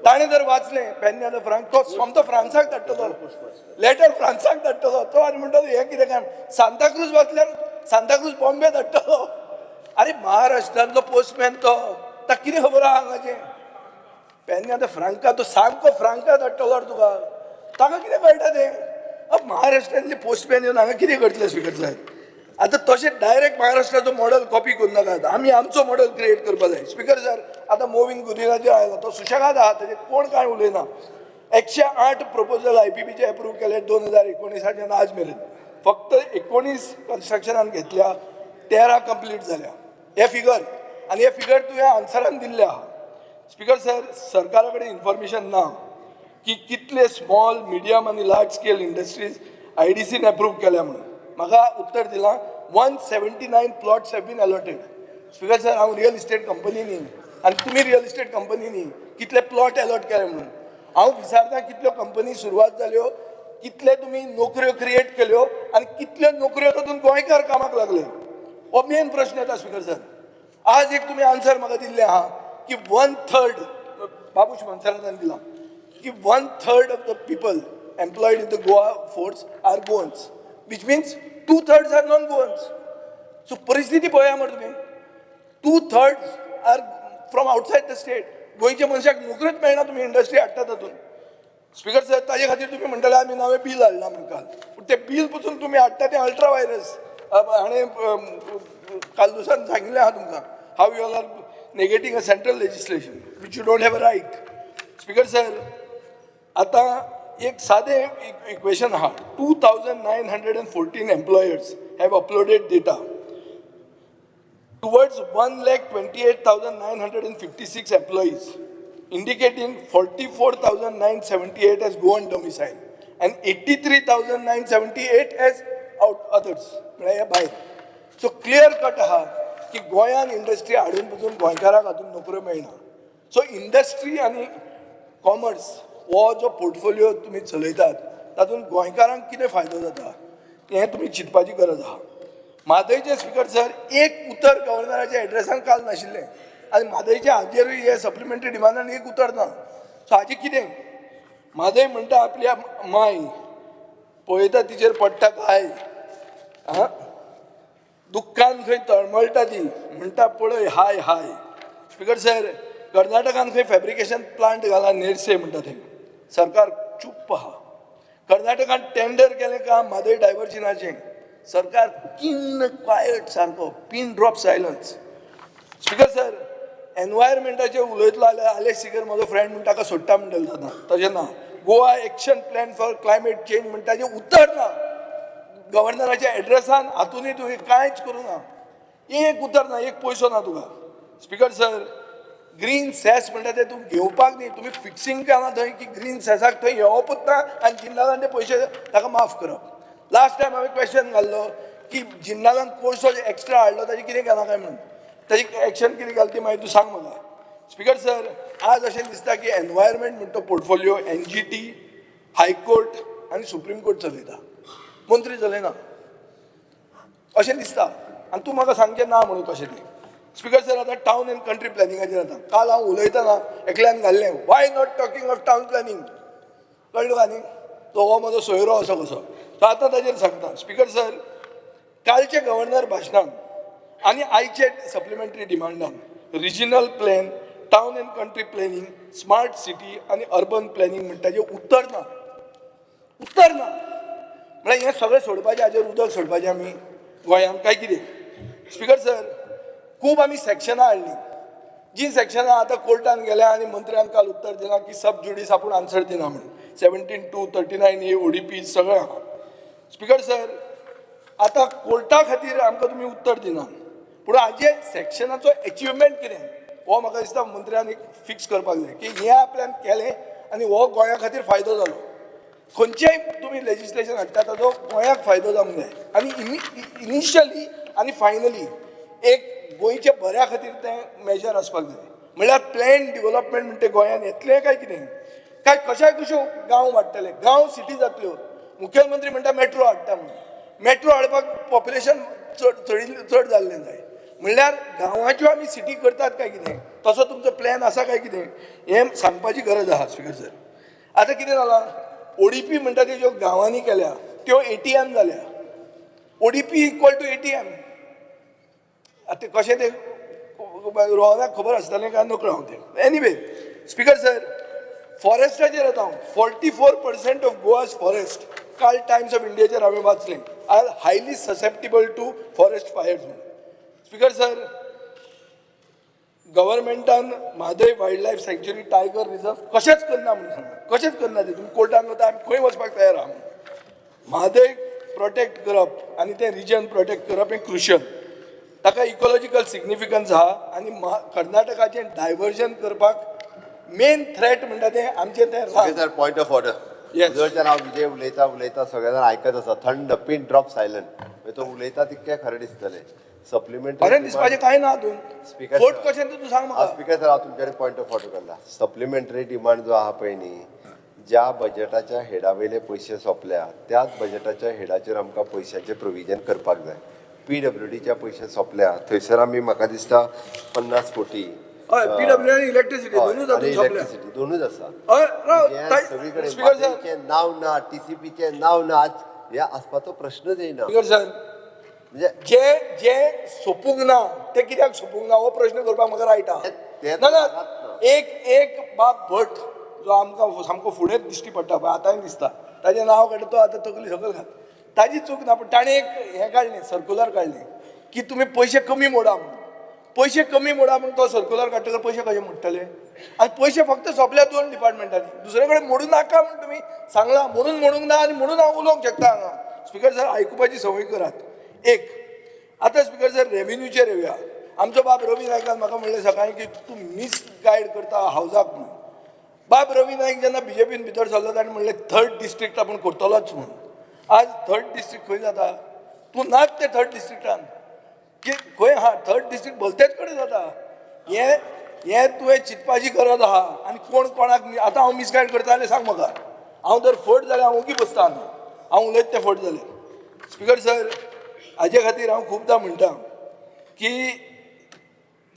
ताणें जर वाचलें पेन्या द फ्रांक तो सोमतो फ्रांसाक धाडटलो लेटर फ्रांसाक धाडटलो तो आनी म्हणटलो हें कितें काय सांताक्रूज वाचल्यार सांताक्रूज बॉम्बे धाडटलो अरे महाराष्ट्रांतलो पोस्टमॅन तो ताका कितें खबर आहा हांगाचें पेन्या द फ्रांका तो सामको फ्रांका धाडटलो तुका ताका कितें कळटा तें महाराष्ट्रांतले पोस्टमॅन येवन हांगा कितें करतले स्पिकर साहेब आतां तशें डायरेक्ट महाराष्ट्राचो मॉडल कॉपी करून नाकात आमी आमचो मॉडल क्रिएट करपाक जाय स्पिकर सर आतां मोविन गुदिराचेर आयला तो सुशेगाद आहा ताजेर कोण कांय उलयना 108 प्रपोजल IPBचे एप्रूव केले 2019 आज मेरेन फक्त 19 कन्स्ट्रक्शनान घेतल्या 13 कंप्लीट जाल्या हे फिगर आनी हे फिगर तुवें आन्सरान दिल्ले आहा स्पिकर सर सरकारा कडेन इन्फॉर्मेशन ना की कितले स्मॉल मिडियम आनी लार्ज स्केल इंडस्ट्रीज IDCन एप्रूव केल्या म्हणून म्हाका उत्तर दिलां 179 plots have been allotted speaker sir हांव रियल इस्टेट कंपनीनी आनी तुमी रियल इस्टेट कंपनीनी कितले प्लॉट अलॉट केले म्हणून हांव विचारता कितल्यो कंपनी सुरवात जाल्यो कितले तुमी नोकऱ्यो क्रिएट केल्यो आनी कितल्यो नोकऱ्यो तातूंत गोंयकार कामाक लागले हो मेन प्रश्न येता स्पिकर सर आज एक तुमी आन्सर म्हाका दिल्लें आहा की 1/3 बाबूश मनसरान दिलां की 1/3 of the people employed in the Goa force are Goans which means 2/3 are non-Goans. So परिस्थिती पळया मरे तुम्ही 2/3 are from outside the state. गोंयच्या मनशाक नोकरीच मेळना तुम्ही इंडस्ट्री हाडटा तातूंत स्पिकर सर ताजे खातीर तुम्ही म्हणटले आमी नवें बील हाडला म्हणून काल पूण तें बील पसून तुम्ही हाडटा तें अल्ट्रा व्हायरस हाणें काल दिसांन सांगिल्लें आहा तुमकां how you all are negating a central legislation which you don't have a right speaker sir आतां एक सादे इक्वेशन आहा 2914 employers have uploaded data towards 1,28,956 employees indicating 44,978 as Goan domicile and 83,978 as others. So clear cut आहा की गोंयान industry हाडून पसून गोंयकाराक हातूंत नोकऱ्यो मेळना सो इंडस्ट्री आनी कॉमर्स हो जो पोर्टफोलिओ तुमी चलयतात तातूंत गोंयकारांक कितें फायदो जाता हें तुमी चिंतपाची गरज आहा म्हादयचे स्पिकर सर एक उतर गव्हर्नराच्या एड्रेसान काल नाशिल्लें आनी म्हादयच्या हाजेरूय हे सप्लिमेंटरी डिमांडान एक उतर ना सो हाजें कितें म्हादय म्हणटा आपल्या माय पळयता तिचेर पडटा काय दुख्खान खंय तळमळटा ती म्हणटा पळय हाय हाय स्पिकर सर कर्नाटकान खंय फॅब्रिकेशन प्लांट घाला नेरसे म्हणटा थंय सरकार चुप्प आहा कर्नाटकान टेंडर केलें काम म्हादय डायवर्जनाचें सरकार किन्न क्वायट सारको pin drop silence speaker sir एनवायरमेंटाचेर उलयतलो जाल्यार आलेक्स सिगर म्हजो फ्रेंड म्हणटा ताका सोडटा म्हणटलें जाता तशें ना Goa action plan for climate change म्हणटा ताचें उतर ना गव्हर्नराच्या एड्रेसान हातूनय तुवें कांयच करूं ना एक उतर ना एक पयसो ना तुका स्पिकर सर ग्रीन सॅस म्हणटा तें तूं घेवपाक न्ही तुमी फिक्सिंग केलां थंय की ग्रीन सॅसाक थंय येवपूच ना आनी जिन्नालान ते पयशे ताका माफ करप लास्ट टायम हांवें क्वेश्चन घाल्लो की जिन्नालान कोळसो एक्स्ट्रा हाडलो ताजें कितें केलां काय म्हणून ताजी एक्शन कितें घाल ती मागीर तूं सांग म्हाका स्पिकर सर आज अशें दिसता की एनवायरमेंट म्हणटा पोर्टफोलिओ NGT हायकोर्ट आनी सुप्रीम कोर्ट चलयता मंत्री चलयना अशें दिसता आनी तूं म्हाका सांगचें ना म्हणून कशें तें स्पिकर सर आतां टावन एंड कंट्री प्लॅनिंगाचेर जाता काल हांव उलयतना एकल्यान घाल्लें why not talking of town planning कळ्ळें तुका न्ही तो हो म्हजो सोयरो असो कसो सो आतां ताजेर सांगता स्पिकर सर कालचे गव्हर्नर भाशणान आनी आयचे सप्लिमेंटरी डिमांडान regional plan town and country planning, smart city आणि अर्बन प्लॅनिंग म्हणटा जे उत्तर ना म्हळ्यार हें सगळें सोडपाचें, हाजेर उदक सोडपाचें आमी गोंयांत काय कितें. स्पिकर सर, खूब आमी सेक्शनां हाडलीं, जी सेक्शनां आतां कोर्टान गेल्या आनी मंत्र्यान काल उत्तर दिलां की सब ज्युडीस आपूण आन्सर दिना म्हणून. 17(2), 39(a), ODP सगळें आहा. स्पिकर सर, आतां कोर्टा खातीर आमकां तुमी उत्तर दिना, पूण हाजे सेक्शनाचो अचिवमेंट कितें हो म्हाका दिसता मंत्र्यान एक फिक्स करपाक जाय की हें आपल्यान केलें आनी हो गोंया खातीर फायदो जालो. खंयचेंय तुमी लेजिस्लेशन हाडटा ताजो गोंयाक फायदो जावंक जाय आनी इनिशियली आनी फायनली एक गोंयच्या बऱ्या खातीर तें मेजर आसपाक जाय. म्हणल्यार प्लॅन डेव्हलपमेंट म्हणटा गोंयान येतलें काय कितें, काय कशाय कश्यो गांव वाडटले, गांव सिटी जातल्यो. मुखेलमंत्री म्हणटा मेट्रो हाडटा म्हणून. मेट्रो हाडपाक पॉप्युलेशन चड जाल्लें जाय. म्हणल्यार गांवाच्यो आमी सिटी करतात काय कितें, तसो तुमचो प्लॅन आसा काय कितें, हें सांगपाची गरज आहा. स्पिकर सर, आतां कितें जालां, ODP म्हणटा त्यो ज्यो गांवांनी केल्या त्यो ATM जाल्या. ODP equal to ATM. आतां कशें तें रोहनाक खबर आसतलें काय नकळो हांव तें. एनीवे स्पिकर सर, फॉरेस्टाचेर येता हांव. 44% ऑफ गोवाज फॉरेस्ट काल टायम्स ऑफ इंडियाचेर हांवें वाचलें are highly susceptible to forest fires म्हणून. स्पिकर सर, गव्हर्मेंटान Mhadei wild life sanctuary tiger reserve कशेंच करना म्हणून सांगता. कशेंच करना ते. तुमी कोर्टान वता आमी खंय वचपाक तयार आहा. म्हादय प्रोटेक्ट करप आनी तें रिजन प्रोटेक्ट करप हें क्रुशियल. ताका इकॉलॉजिकल सिग्निफिकन्स आहा आनी कर्नाटकाचें डायवर्जन करपाक मेन थ्रेट म्हणटा तें आमचें तें पॉयंट ऑफ ऑर्डर. जर हांव विजय उलयता सगळे जाण आयकत आसा. थंड पिन ड्रॉप सायलंट. तो उलयता तितकें खरें दिसतलें. खरें दिसपाचें कांय ना हातून. स्पिकर फोट कशें तूं सांग म्हाका. स्पिकर सर, हांव तुमचे पॉयंट ऑफ ऑर्डर करता. सप्लिमेंटरी डिमांड जो आहा पळय न्ही, ज्या बजेटाच्या हेडा वयले पयशे सोंपल्या त्याच बजेटाच्या हेडाचेर आमकां पयशांचें प्रोविजन करपाक जाय. PWDचे पयशे सोंपल्या थंयसर आमी म्हाका दिसता 50 कोटी. PWD आनी इलेक्ट्रिसिटी दोनूच आसा. सगळी स्पिकर सर, कडेन नांव ना, TCPचें नांव ना, हे आसपाचो प्रश्नच येयना. स्पिकर सर, म्हणजे जे सोपूंक ना ते कित्याक सोपूंक ना हो प्रश्न करपाक म्हाका रायट आहा. ना एक बाब भट जो आमकां सामको फुडेंच दिश्टी पडटा पळय, आतांय दिसता, ताजें नांव काडटा तो आतां तकली सकयल घात. ताजी चूक ना, पूण ताणें एक हें काडलें, सर्क्युलर काडलें की तुमी पयशे कमी मोडा म्हणून. पयशे कमी मोडा म्हणून तो सर्क्युलर काडटकर पयशे कशे मोडटले. आनी पयशे फक्त सोंपल्या 2 डिपार्टमेंटांनी. दुसरे कडेन मोडूं नाका म्हूण तुमी सांगलां. म्हणून मोडूंक ना आनी म्हणून हांव उलोवंक शकता हांगा. स्पिकर सर, आयकुपाची संवय करात. एक आतां स्पिकर सर, रेव्हेन्यूचेर येवया. आमचो बाब रवी नायकान म्हाका म्हणलें सकाळीं की तूं मिसगायड करता हावजाक म्हणून. बाब रवी नायक जेन्ना BJPन भितर सरलो ताणें म्हणलें 3rd डिस्ट्रिक्ट आपूण करतलोच म्हणून. आज 3rd डिस्ट्रिक्ट खंय जाता? तूं नाच ते 3rd डिस्ट्रिक्टान की खंय आहा? 3rd डिस्ट्रिक्ट भलतेच कडेन जाता. हें तुवें चिंतपाची गरज आहा. आनी कोण कोणाक आतां हांव मिसगायड करता जाल्यार सांग म्हाका. हांव जर फट जाल्यार हांव ओगी बसता. हांव उलयत तें फट जालें. स्पिकर सर, हाजे खातीर हांव खुबदां म्हणटा की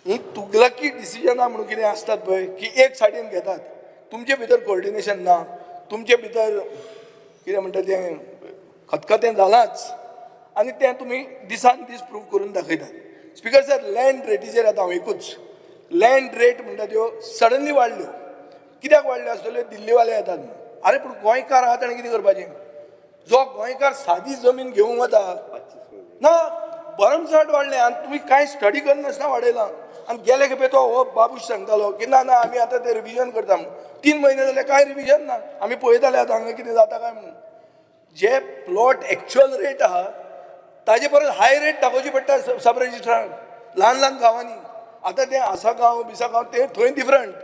ही तुगलकी डिसिजनां म्हणून कितें आसतात पळय की एक सायडीन घेतात. तुमचे भितर कोऑर्डिनेशन ना, तुमचे भितर कितें म्हणटा तें खतखतें जालांच आनी तें तुमी दिसान दीस प्रूव करून दाखयतात. स्पिकर सर, लँड रेटीचेर आतां हांव एकूच, लँड रेट म्हणटा त्यो सडनली वाडल्यो. कित्याक वाडल्यो आसतल्यो? दिल्लीवाले येतात. अरे पूण गोंयकार आहा ताणें कितें करपाचें? जो गोंयकार सादी जमीन घेवंक वता ना, भरमसाट वाडलें आनी तुमी कांय स्टडी करनासतना वाडयलां. आनी गेले खेपे तो हो बाबूश सांगतालो की ना आमी आतां तें रिविजन करता म्हणून. 3 म्हयने जाले कांय रिविजन ना. आमी पळयताले आतां हांगा कितें जाता काय म्हणून. जे प्लॉट एक्च्युअल रेट आहा ताजे परस हाय रेट दाखोवची पडटा सब रजिस्ट्रार. ल्हान गांवांनी आतां तें आसा गांव तें थंय डिफरंट.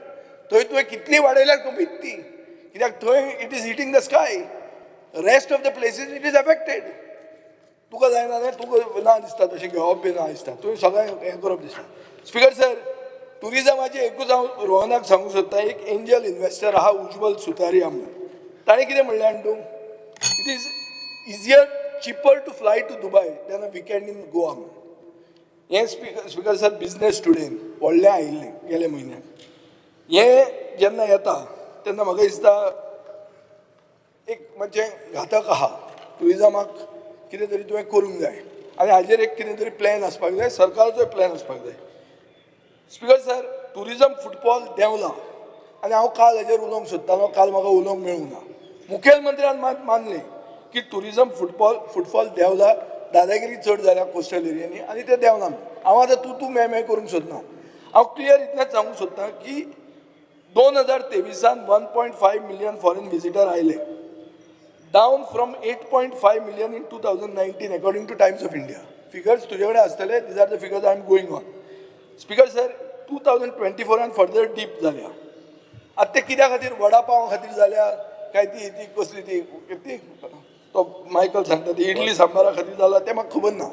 थंय तुवें कितली वाडयल्यार कमीत ती, कित्याक थंय it is hitting the sky. Rest of the places it is affected. तुका जायना न्ही, तुका ना दिसता तशें घेवप बी ना दिसता. तुवें सगळें हें करप दिसता. स्पिकर सर, टुरिजमाचें एकूच हांव रोहनाक सांगूंक सोदता. एक एंजल इन्व्हेस्टर आहा उज्वल सुतारिया म्हणून. ताणें कितें म्हणलें आनी तूं it is easier cheaper to fly to Dubai than a weekend in Goa म्हणून. हें स्पिकर सर बिजनेस स्टुडंट व्हडलें आयिल्लें गेल्या म्हयन्याक. हें जेन्ना येता तेन्ना म्हाका दिसता एक म्हणजे घातक आहा. टुरिजमाक कितें तरी तुवें करूंक जाय आनी हाजेर एक कितें तरी प्लॅन आसपाक जाय. सरकाराचोय प्लॅन आसपाक जाय. स्पिकर सर, टुरिजम फुटबॉल देंवला आनी हांव काल हेजेर उलोवंक सोदतालो, काल म्हाका उलोवंक मेळूंक ना. मुखेलमंत्र्यान मानलें की टुरिजम फुटबॉल देंवला, दादागिरी चड जाल्या कोस्टल एरियांनी आनी ते देंवना. हांव आतां तूं मे करूंक सोदना. हांव क्लियर इतलेंच सांगूंक सोदतां की 2023 1.5 मिलियन फॉरेन विजिटर आयले, down from 8.5 million in 2019 according to Times of India. Figures तुजे कडेन आसतले, these are the figures I am going on. Speaker sir, 2024 further deep जाल्या. आतां ते कित्या खातीर वडा पाव खातीर जाल्या काय ती कसली ती तो मायकल सांगता ती इडली सांबारा खातीर जाला तें म्हाका खबर ना.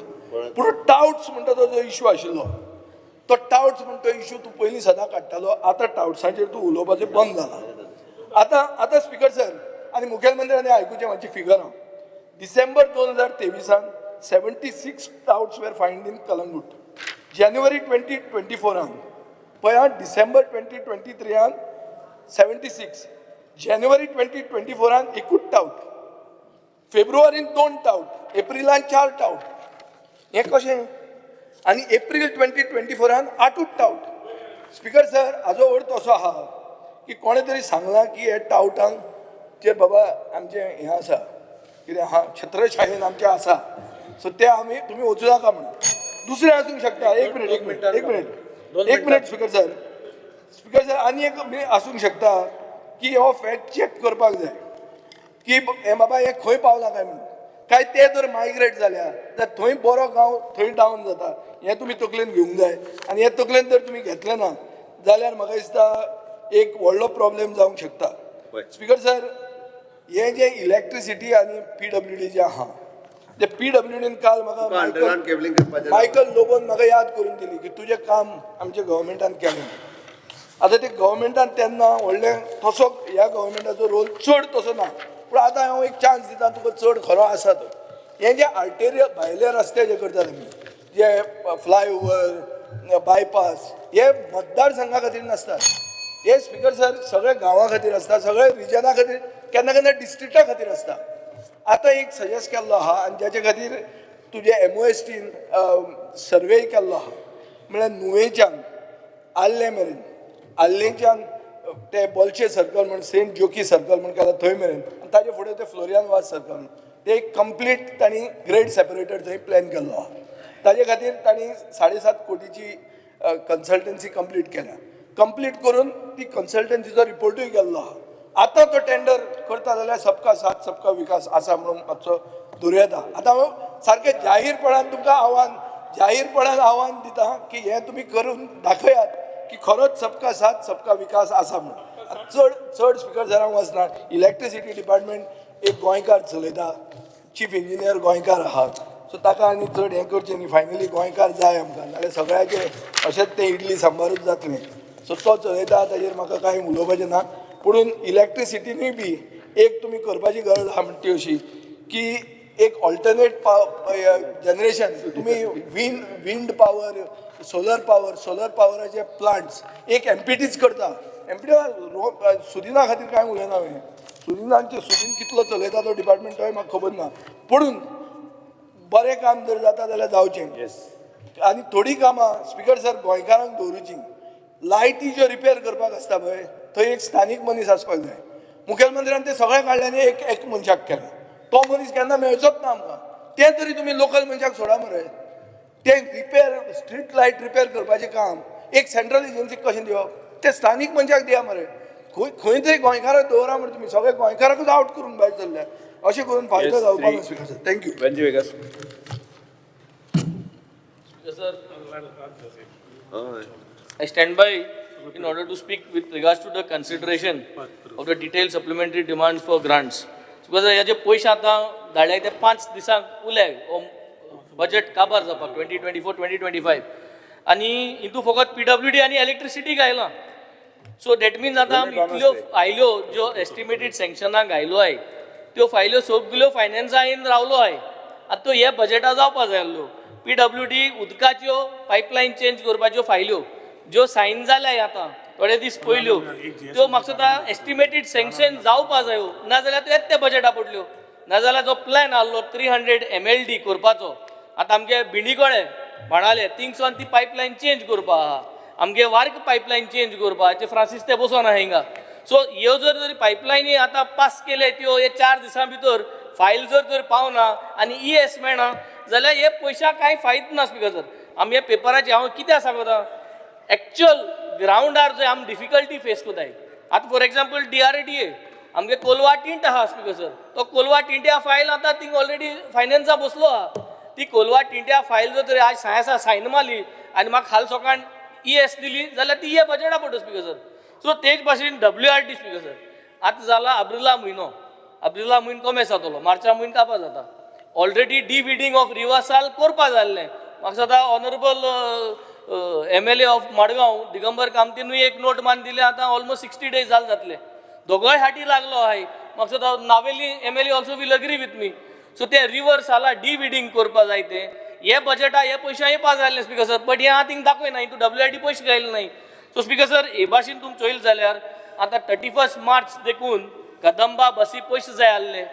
पूण टाउट्स म्हणटा तो जो इश्यू आशिल्लो, तो टाउट्स म्हणटा तो इश्यू तूं पयलीं सदां काडटालो, आतां टाउट्साचेर तूं उलोवपाचें बंद जालां. आतां स्पीकर सर आनी मुखेलमंत्र्यांनी आयकुचें मातशी फिगरां. December 2023 76 touts were found in Calangute. जानेवारी 2024 पळय आं, डिसेंबर 2023 76, जानेवारी 2024 एकूच टाउट, फेब्रुवारीन 2 टाउट, एप्रिलान 4 टाउट. हें कशें? आनी एप्रील 2024 8 टाउट. स्पीकर सर, हाजो अर्थ असो आहा की कोणें तरी सांगलां की हे टाउटांक जे बाबा आमचें हें आसा, कितें आहा छत्रछायेन आमचें आसा, सो ते आमी तुमी वचूं नाका म्हणून. दुसरें आसूंक शकता. एक मिनीट स्पीकर सर, आनी एक आसूंक शकता की हो फॅक्ट चॅक करपाक जाय की हे बाबा हे खंय पावला काय म्हणून. काय ते जर मायग्रेट जाल्या तर थंय बरो गांव थंय डावन जाता, हें तुमी तकलेन घेवंक जाय. आनी हे तकलेन जर तुमी घेतलें ना जाल्यार म्हाका दिसता एक व्हडलो प्रॉब्लेम जावंक शकता. स्पीकर सर, हे जे इलेक्ट्रिसिटी आनी PWD जे आहा, ते PWDन काल म्हाका मायकल लोबोन म्हाका याद करून दिली की तुजें काम आमच्या गव्हर्मेंटान केलें. आतां ते गव्हर्मेंटान तेन्ना व्हडलें तसो ह्या गव्हर्मेंटाचो रोल चड तसो ना, पूण आतां हांव एक चान्स दिता तुका चड खरो आसा तो. हे जे आर्टेरियल भायले रस्ते जे करतात आमी, जे फ्लायओवर बायपास, हे मतदारसंघा खातीर नासतात. हे स्पीकर सर सगळे गांवां खातीर आसता, सगळे रिजना खातीर, केन्ना केन्ना डिस्ट्रिक्टा खातीर आसता. आतां एक सजेस्ट केल्लो आहा आनी जाचे खातीर तुजे MOSTन सर्वे केल्लो आहा, म्हळ्यार नुवेच्यान आल्ले मेरेन, आल्लेच्यान ते बोलचे सर्कल म्हण सेंट जोकी सर्कल म्हण केला थंय मेरेन, आनी ताजे फुडें ते फ्लोरियन वाज सर्कल म्हण ते एक कंप्लीट तांणी ग्रेड सेपरेटर थंय प्लॅन केल्लो आहा. ताजे खातीर तांणी 7.5 कोटीची कन्सल्टन्सी कंप्लीट केल्या. कंप्लीट करून ती कन्सल्टन्सीचो रिपोर्टूय गेल्लो आहा. आतां तो टेंडर करता जाल्यार सबका साथ सबका विकास आसा म्हणून मातसो दुर्येता. आतां हांव सारकें जाहीरपणान तुमकां आव्हान दिता की हें तुमी करून दाखयात की खरोच सबका साथ सबका विकास आसा म्हणून. चड स्पीकर सरांक वचना. इलेक्ट्रिसिटी डिपार्टमेंट एक गोंयकार चलयता, चीफ इंजिनियर गोंयकार आहात, सो ताका आनी चड हें करचें न्ही. फायनली गोंयकार जाय आमकां, नाल्यार सगळ्याचें अशेंच तें इडली सांबारूच जातलें. सो तो चलयता, ताजेर म्हाका कांय उलोवपाचें ना. पुणून इलेक्ट्रिसिटीनूय बी एक तुमी करपाची गरज आहा म्हणटी अशी की एक ऑल्टरनेट जनरेशन तुमी विंड पावर, सोलर पावराचे प्लांट्स एक MPTच करता. MPT सुदिना खातीर कांय उलयना हांवें. सुदीन कितलो चलयता तो डिपार्टमेंट तोय म्हाका खबर ना. पुणून बरें काम जर जाता जाल्यार जावचें. आनी थोडीं कामां स्पीकर सर गोंयकारांक दवरुची. लायटी ज्यो रिपेर करपाक आसता पळय थंय एक स्थानीक मनीस आसपाक जाय. मुखेलमंत्र्यान ते सगळें काडलें आनी एक मनशाक केलें. तो मनीस केन्ना मेळचोच ना आमकां. तें तरी तुमी लोकल मनशाक सोडा मरे. ते रिपेर स्ट्रीट लायट रिपेर करपाचें काम एक सेंट्रल एजन्सीक कशें दिवप, ते स्थानीक मनशाक दिया मरे. खंय तरी गोंयकाराक दवरा मरे तुमी. सगळे गोंयकाराकूच आउट करून भायर सरल्या. अशें करून फायदो जावपा ना speaker sir. Thank you. I stand by in order to speak with regards to the consideration of the detailed supplementary demands for grants. Because ह्या जे पयशे आतां धाडले ते 5 दिसांक उरले बजेट काबार जावपाक 2024-2025 आनी हितू फकत PWD आनी इलेक्ट्रिसिटी घायला. सो दॅट मिन्स आतां इतल्यो फायल्यो ज्यो एस्टिमेटेड सँक्शनाक घायलो आहे त्यो फायल्यो सगल्यो फायनान्सायन रावलो आहे. आतां तो हे बजेटा जावपा जाय आसलो. PWD उदकाच्यो पायपलायन चेंज करपाच्यो फायल्यो ज्यो सायन जाल्याय आतां थोडे दीस पयल्यो त्यो म्हाका सुद्दां एस्टिमेटेड सँक्शन जावपा जायो, नाजाल्यार त्यो येते बजेटा पडल्यो. नाजाल्यार जो प्लॅन आहलो 300 MLD करपाचो आतां आमगे बिंडिगोळे म्हणाले थिंगसोन ती पायपलायन चेंज करपा आहा आमगे वार्क पायपलायन चेंज करपाचे फ्रांसीस ते बसोन आहा हिंगा. सो ह्यो जर पायपलायनी आतां पास केले त्यो हे 4 दिसां भितर फायल जर पावना आनी ES मेळना जाल्यार हे पयशांक कांय फायदो ना स्पिकर सर. आमी हे पेपराचे हांव कितें सांगता एक्चुअल ग्राउंडार जे आमी डिफिकल्टी फेस कोताय. आतां फॉर एग्जाम्पल DRDA आमगे कोलवा टिंट आहा स्पिकर सर. तो कोलवा टिंट्या फायल आतां थिंग ऑलरेडी फायनान्सा बसलो आहा. ती कोलवा टिंट्या फायल जर आज सायन्सा सायन मारली आनी म्हाका हाल सकाळ ES दिली जाल्यार ती हे बजेटा पडटा स्पिकर सर. सो तेच भाशेन WRD स्पिकर सर. आतां जाला अब्रिला म्हयनो कमी जातलो, मार्चा म्हयनो कापा जाता. ऑलरेडी डिविडिंग ऑफ रिवर्सल करपा जाल्लें. म्हाका सदां honourable MLA of Madgaon Digambar कामतीनूय एक नोट मान दिले. आतां ऑलमोस्ट 60 days जातले. दोगोय हाटी लागलो आहे. म्हाका सदां Navelim MLA also will agree with me. So ते रिवर्साला डिविडिंग करपा जाय ते हे बजेटा हे पयशे येवपा जाय आसले स्पिकर सर. बट हे हांव थिंग दाखय ना. तूं WRD पयशे घायले नाही. सो स्पिकर सर हे भाशेन तुमी चोयल जाल्यार आतां 31 मार्च देखून कदंबा बसी पयशे जाय आसले.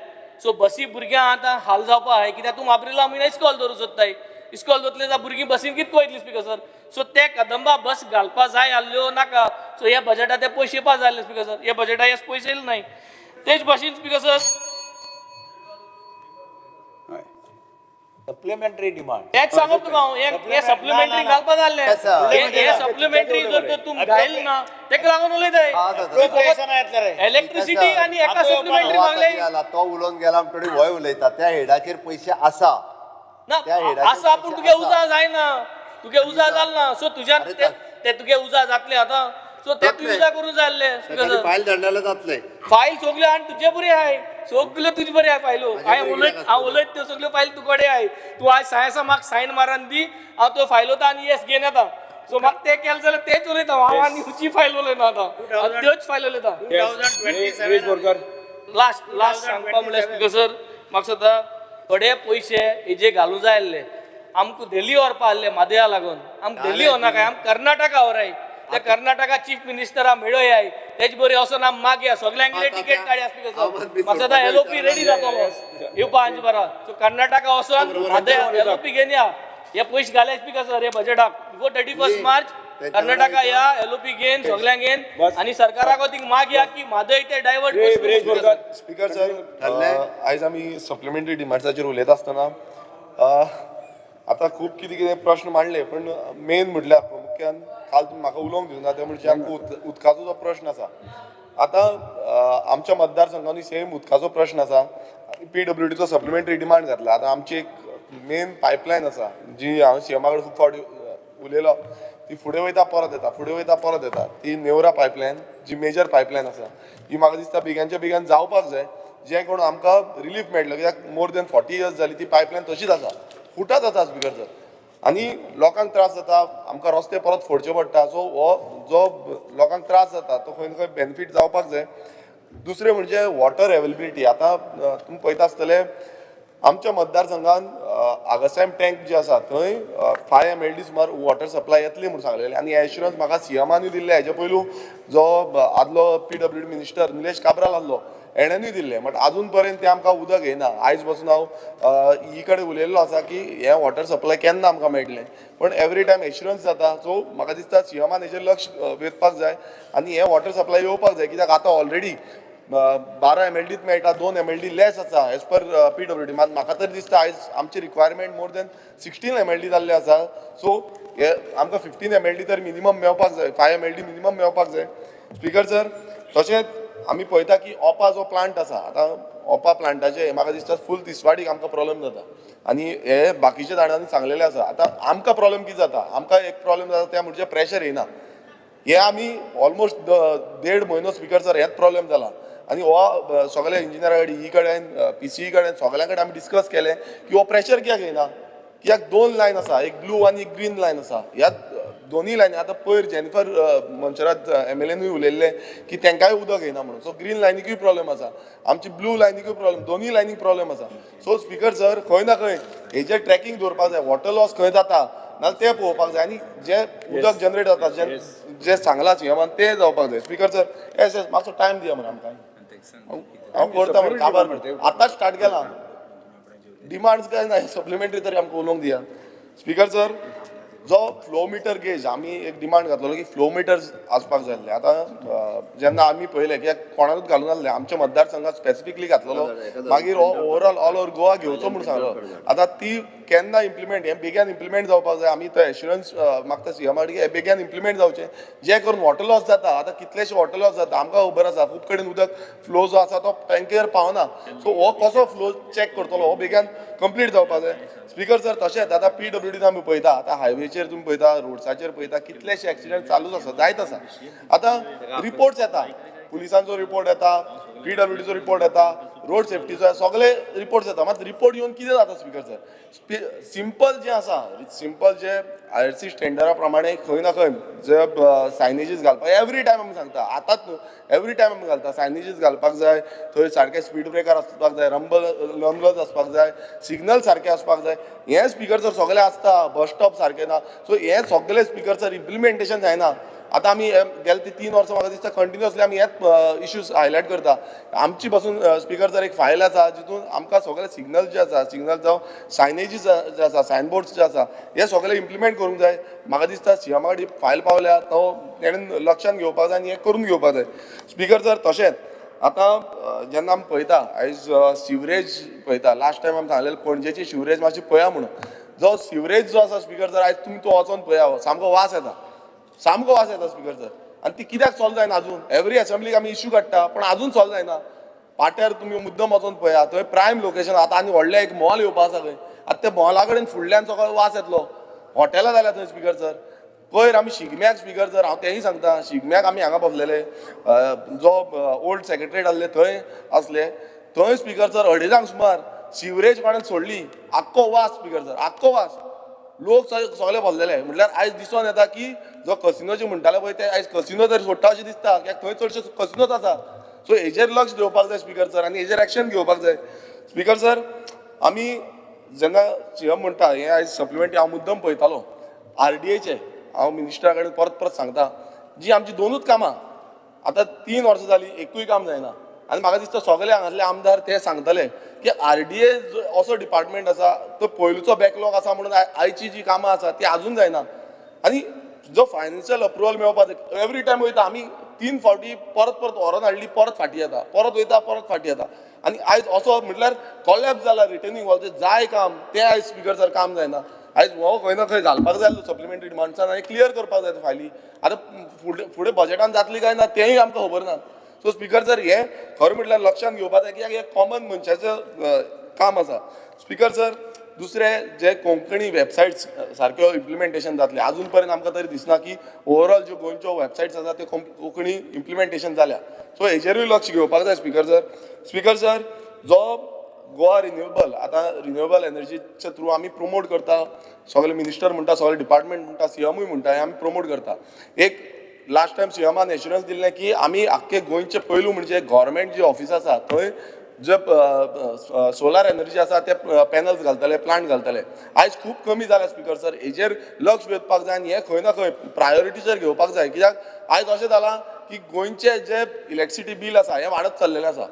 सो बसी भुरग्यां आतां हाल जावपा आहाय कित्याक तुमी अप्रिला म्हयन्या इस्कॉल धरूं सोदताय. इस्कॉल धरतले जाल्यार भुरगीं बसीन कितको वयतली स्पिकर सर. सो ते कदंबा बस घालपा जाय आसल्यो नाका. सो ह्या बजेटा ते पयशे येवपा जाय आसले स्पिकर सर. हे बजेटा हे पयशे येयले नाही. तेच भाशेन स्पिकर सर सप्लिमेंटरी डिमांड तेच सांगत तुका हांव हे सप्लिमेंटरी घालपा जाल्ले. हे सप्लिमेंटरी जर तुमी घायले ना तेका लागून उलयताय. इलेक्ट्रिसिटी आनी एका सप्लिमेंटरी मागले तो उलोवन गेला म्हणटरी वय उलयता त्या हेडाचेर पयशे आसा ना आसा पूण तुगे उजा जायना. तुगे उजा जालना. सो तुज्यान ते तुगे उजा जातले आतां. सो ते तूं उजा करूं जाय आसले. फायल धाडलेले जातले. फायल सगल्यो आनी तुजे बरे आहाय. सगल्यो तुजे बरे आहाय फायलो. हांव उलयत त्यो सगल्यो फायल तुकडे आहाय. तूं आज सायन्सा म्हाका सायन मारून दी हांव त्यो फायलो आनी येस घेवन येता. सो म्हाका ते केलें जाल्यार तेच उलयता हांव आनी हुची फायल उलयना आतां. त्योच फायल उलयता. लास्ट सांगपा म्हणल्यार स्पिकर सर म्हाका सदां थोडे पयशे हेजे घालूं जाय आसले. आमकां दिल्ली व्हरपा आसले म्हादया लागून. आमकां दिल्ली व्हरना काय आमकां कर्नाटका व्हराय. त्या कर्नाटका चीफ मिनिस्टरा मेळोयाय तेच बरे वचोन आमी मागया सगल्यांगेर टिकेट काडया स्पिकर सर. म्हाका सदां LOP रेडी जातलो येवपा हांचे बरा. सो कर्नाटका वचोन म्हादया LOP घेवन या. हे पयशे घाले स्पिकर सर हे बजेटाक. बिफोर 31 मार्च कर्नाटका या LOP घेवन सगल्यांगेन आनी सरकाराक थिंग मागया की म्हादय ते डायवर्ट. स्पिकर सर आयज आमी सप्लिमेंटरी डिमांड्साचेर उलयता आसतना आतां खूब कितें कितें प्रश्न मांडले पण मेन म्हटल्यार प्रामुख्यान काल तुमी म्हाका उलोवंक दिवना ते म्हणजे आमकां उदकाचो जो प्रश्न आसा. आतां आमच्या मतदारसंघांनी सेम उदकाचो प्रश्न आसा. PWDचो सप्लिमेंटरी डिमांड घातला. आतां आमची एक मेन पायपलायन आसा जी हांव CMा कडेन खूब फावटी उलयलो. ती फुडें वयता परत येता फुडें वयता परत येता. ती नेवरा पायपलायन जी मेजर पायपलायन आसा ही म्हाका दिसता बेग्यानच्या बेगीन जावपाक जाय जें करून आमकां रिलीफ मेळटलो. कित्याक मोर देन 40 years जाली ती पायपलायन तशीच आसा फुटत आसा स्पिकर सर. आनी लोकांक त्रास जाता आमकां रस्ते परत फोडचे पडटा. सो हो जो लोकांक त्रास जाता तो खंय ना खंय बेनिफीट जावपाक जाय. दुसरें म्हणजे वॉटर अवेलेबिलिटी. आतां तुमी पळयता आसतले आमच्या मतदारसंघान आगसायम टँक जे आसा थंय 5 MLD सुमार वॉटर सप्लाय येतली म्हणून सांगलेले. आनी एश्युरन्स म्हाका CMानूय दिल्ले. हेजे पयलू जो आदलो PWD मिनिस्टर निलेश काब्राल आहलो एणेनूय दिल्ले. बट आजून पर्यंत ते आमकां उदक येयना. आयज पासून हांव ही कडेन उलयल्लो आसा की हे वॉटर सप्लाय केन्ना आमकां मेळटलें. पण एवरी टायम एश्युरन्स जाता. सो म्हाका दिसता CMान हेजेर लक्ष वेधपाक जाय आनी हे वॉटर सप्लाय येवपाक जाय. कित्याक आतां ऑलरेडी 12 MLD मेळटा 2 MLD लेस आसा एज पर PWD. मात म्हाका तर दिसता आयज आमची रिक्वायरमेंट मोर देन 16 MLD जाल्ले आसा. सो हे आमकां 15 MLD तर मिनिमम मेळपाक जाय. 5 MLD मिनिमम मेळपाक जाय स्पिकर सर. तशेंच आमी पळयता की ओपा जो प्लांट आसा आतां ओपा प्लांटाचे म्हाका दिसता फूल तिसवाडीक आमकां प्रॉब्लेम जाता आनी हे बाकीच्या जाणांनी सांगलेलें आसा. आतां आमकां प्रॉब्लेम कितें जाता आमकां एक प्रॉब्लेम जाता त्या म्हणजे प्रेशर येयना. हे आमी ऑलमोस्ट 1.5 म्हयनो स्पिकर सर हेच प्रॉब्लेम जाला. आनी हो सगळे इंजिनियरा कडेन ही कडेन PCE कडेन सगळ्यां कडेन आमी डिस्कस केलें की हो प्रेशर कित्याक येयना. कित्याक 2 लायन आसा एक ब्लू आनी एक ग्रीन लायन आसा. ह्या दोनी लायनी आतां पयर जेनिफर मंचरात MLAनूय उलयल्लें की तांकांय उदक येयना म्हणून. सो ग्रीन लायनीकूय प्रॉब्लेम आसा आमची ब्लू लायनीकूय प्रॉब्लेम दोनी लायनीक प्रॉब्लेम आसा. सो स्पिकर सर खंय ना खंय हेजेर ट्रॅकिंग दवरपाक जाय. वॉटर लॉस खंय जाता नाल्यार ते पळोवपाक जाय आनी जे उदक जनरेट जाता जे सांगलां CMान ते जावपाक जाय. स्पिकर सर येस मातसो टायम दिया म्हणून आमकां हांव करता म्हणून काबार आतांच स्टार्ट केलां. डिमांड्स काय ना सप्लिमेंटरी तरी आमकां उलोवंक दिया. स्पिकर सर जो फ्लो मिटर गेज आमी एक डिमांड घातलेलो की फ्लो मिटर्स आसपाक जाय आसले. आतां जेन्ना आमी पळयलें की कोणाकूच घालून नासलें, आमच्या मतदारसंघाक स्पेसिफिकली घातलेलो, मागीर ओवरऑल ऑल ओव्हर गोवा घेवचो म्हणून सांगलो. आतां ती केन्ना इम्प्लिमेंट, हें बेगीन इम्प्लिमेंट जावपाक जाय. आमी तो एश्युरन्स मागता सीएमा कडेन, हें बेगीन इम्प्लिमेंट जावचें, जें करून वॉटर लॉस जाता. आतां कितलेशे वॉटर लॉस जाता आमकां खबर आसा, खूब कडेन उदक फ्लो जो आसा तो टँकर पावना. सो हो कसो फ्लो चॅक करतलो, हो बेगीन कंप्लीट जावपाक जाय. स्पीकर सर, तशेंच आतां PWDन आमी पळयता, आतां हायवेचेर तुमी पळयता, रोड्साचेर पळयता, कितलेशे एक्सिडेंट चालूच आसा, जायत आसा. आतां रिपोर्ट्स येता, पुलिसांचो रिपोर्ट येता, PWDचो रिपोर्ट येता, रोड सेफ्टीचो सगळे रिपोर्ट्स येता. मात रिपोर्ट येवन कितें जाता स्पीकर सर, सिंपल जें आसा, सिंपल जे IRC स्टँडर्डा प्रमाणे खंय ना खंय जे सायनेजीस घालपाक एवरी टायम आमी सांगता, आतांच न्हू, एवरी टायम आमी घालता, सायनेजीस घालपाक जाय, थंय सारके स्पीड ब्रेकर आसपाक जाय, रंबल्स आसपाक जाय, सिग्नल सारके आसपाक जाय. हें स्पीकर सर सगळें आसता, बस स्टॉप सारके ना. सो हें सगळें स्पीकर सर इम्प्लिमेंटेशन जायना. आतां आमी गेले ती 3 वर्सां म्हाका दिसता कंटिन्युअसली आमी हेच इश्यूज हायलायट करता. आमची पासून स्पीकर सर एक फायल आसा जितून आमकां सगळे सिग्नल जे आसा, सिग्नल जावं सायनेजीस जे आसा, सायनबोर्ड्स जे आसा, हे सगळे इम्प्लिमेंट करूंक जाय. म्हाका दिसता सीएमा कडेन फायल पावल्या, तो तेणेन लक्षांत घेवपाक जाय आनी हें करून घेवपाक जाय. स्पीकर सर, तशेंच आतां जेन्ना आमी पळयता आयज सिवरेज पळयता, लास्ट टायम आमी सांगलेलें पणजेची सिवरेज मातशी पळया म्हणून. जो सिवरेज जो आसा स्पीकर सर, आयज तुमी तो वचोन पळया, सामको वास येता, सामको वास येता स्पीकर सर. आनी ती कित्याक सॉल्व जायना अजून? एवरी असेंब्लीक आमी इश्यू काडटा, पण अजून सॉल्व जायना. पाट्यार तुमी मुद्दम वचोन पळया, थंय प्रायम लोकेशन. आतां आनी व्हडलें एक मॉल येवपा आसा खंय, आतां त्या मॉला कडेन फुडल्यान सगळो वास येतलो, हॉटेलां जाल्या थंय स्पीकर सर. पयर आमी शिगम्याक स्पीकर सर, हांव तेंय सांगता, शिगम्याक आमी हांगा बसलेले, जो ओल्ड सेक्रेटरीएट आसले थंय आसले, थंय स्पीकर सर 2:30 सुमार सिवरेज कोणें सोडली, आख्खो वास स्पीकर सर, आख्खो वास. लोक सगळे बसलेले. म्हटल्यार आयज दिसून येता की जो कसिनो जे म्हणटाले पळय ते आयज कसिनो तरी सोडटा अशें दिसता, कित्याक थंय चडशे कसिनोच आसा. सो हेजेर लक्ष दिवपाक जाय स्पीकर सर, आनी हेजेर एक्शन घेवपाक जाय. स्पीकर सर, आमी जेन्ना सीएम म्हणटा हें आयज सप्लिमेंटरी हांव मुद्दम पळयतालो, RDAचे हांव मिनिस्टरा कडेन परत परत सांगता, जी आमची 2च कामां आतां 3 वर्सां जालीं, एकूय काम जायना. आनी म्हाका दिसता सगळे हांगातले आमदार ते सांगतले की RDA असो डिपार्टमेंट आसा, तो पयलुचो बॅकलॉग आसा म्हणून आयची जी कामां आसा ती आजून जायना. आनी जो फायनान्शियल अप्रुवल मेळपाक एवरी टायम वयता आमी 3 फावटी परत व्हरोन हाडली, परत फाटी येता, परत वयता, परत फाटी येता. आनी आयज असो म्हटल्यार कोलॅप्स जाला रिटर्निंग वॉलचें जाय काम, तें आयज स्पीकर सर काम जायना. आयज हो खंय ना खंय घालपाक जाय सप्लिमेंटरी डिमांड्सान आनी क्लियर करपाक जाय फायली. आतां फुडें बजेटान जातली काय ना तेंय आमकां खबर ना. सो स्पीकर सर, हें खरें म्हटल्यार लक्षांत घेवपाक जाय, कित्याक हें कॉमन मनशाचें काम आसा. स्पीकर सर, दुसरें जे कोंकणी वेबसायट्स सारक्यो इम्प्लिमेंटेशन जातले, अजून पर्यंत आमकां तरी दिसना की ओवरऑल ज्यो गोंयच्यो वेबसायट्स आसा त्यो कोंकणी इम्प्लिमेंटेशन जाल्या. सो हेजेरूय लक्ष घेवपाक जाय स्पीकर सर. स्पीकर सर, जो गोवा रिन्युएबल, आतां रिन्युएबल एनर्जीच्या थ्रू आमी प्रमोट करता, सगळे मिनिस्टर म्हणटा, सगळे डिपार्टमेंट म्हणटा, सीएमूय म्हणटा, हें आमी प्रमोट करता. एक लास्ट टायम सीएमान एश्युरन्स दिल्लें की आमी आख्खे गोंयचे पयलू म्हणजे गव्हर्मेंट जी ऑफिस आसा थंय जे सोलार एनर्जी आसा ते पॅनल्स घालतले, प्लांट घालतले. आयज खूब कमी जाला स्पीकर सर, हेजेर लक्ष दिवपाक जाय आनी हें खंय ना खंय प्रायोरिटीचेर घेवपाक जाय. कित्याक आयज अशें जालां की गोंयचे जे इलेक्ट्रिसिटी बील आसा हें वाडत चल्लेलें आसा,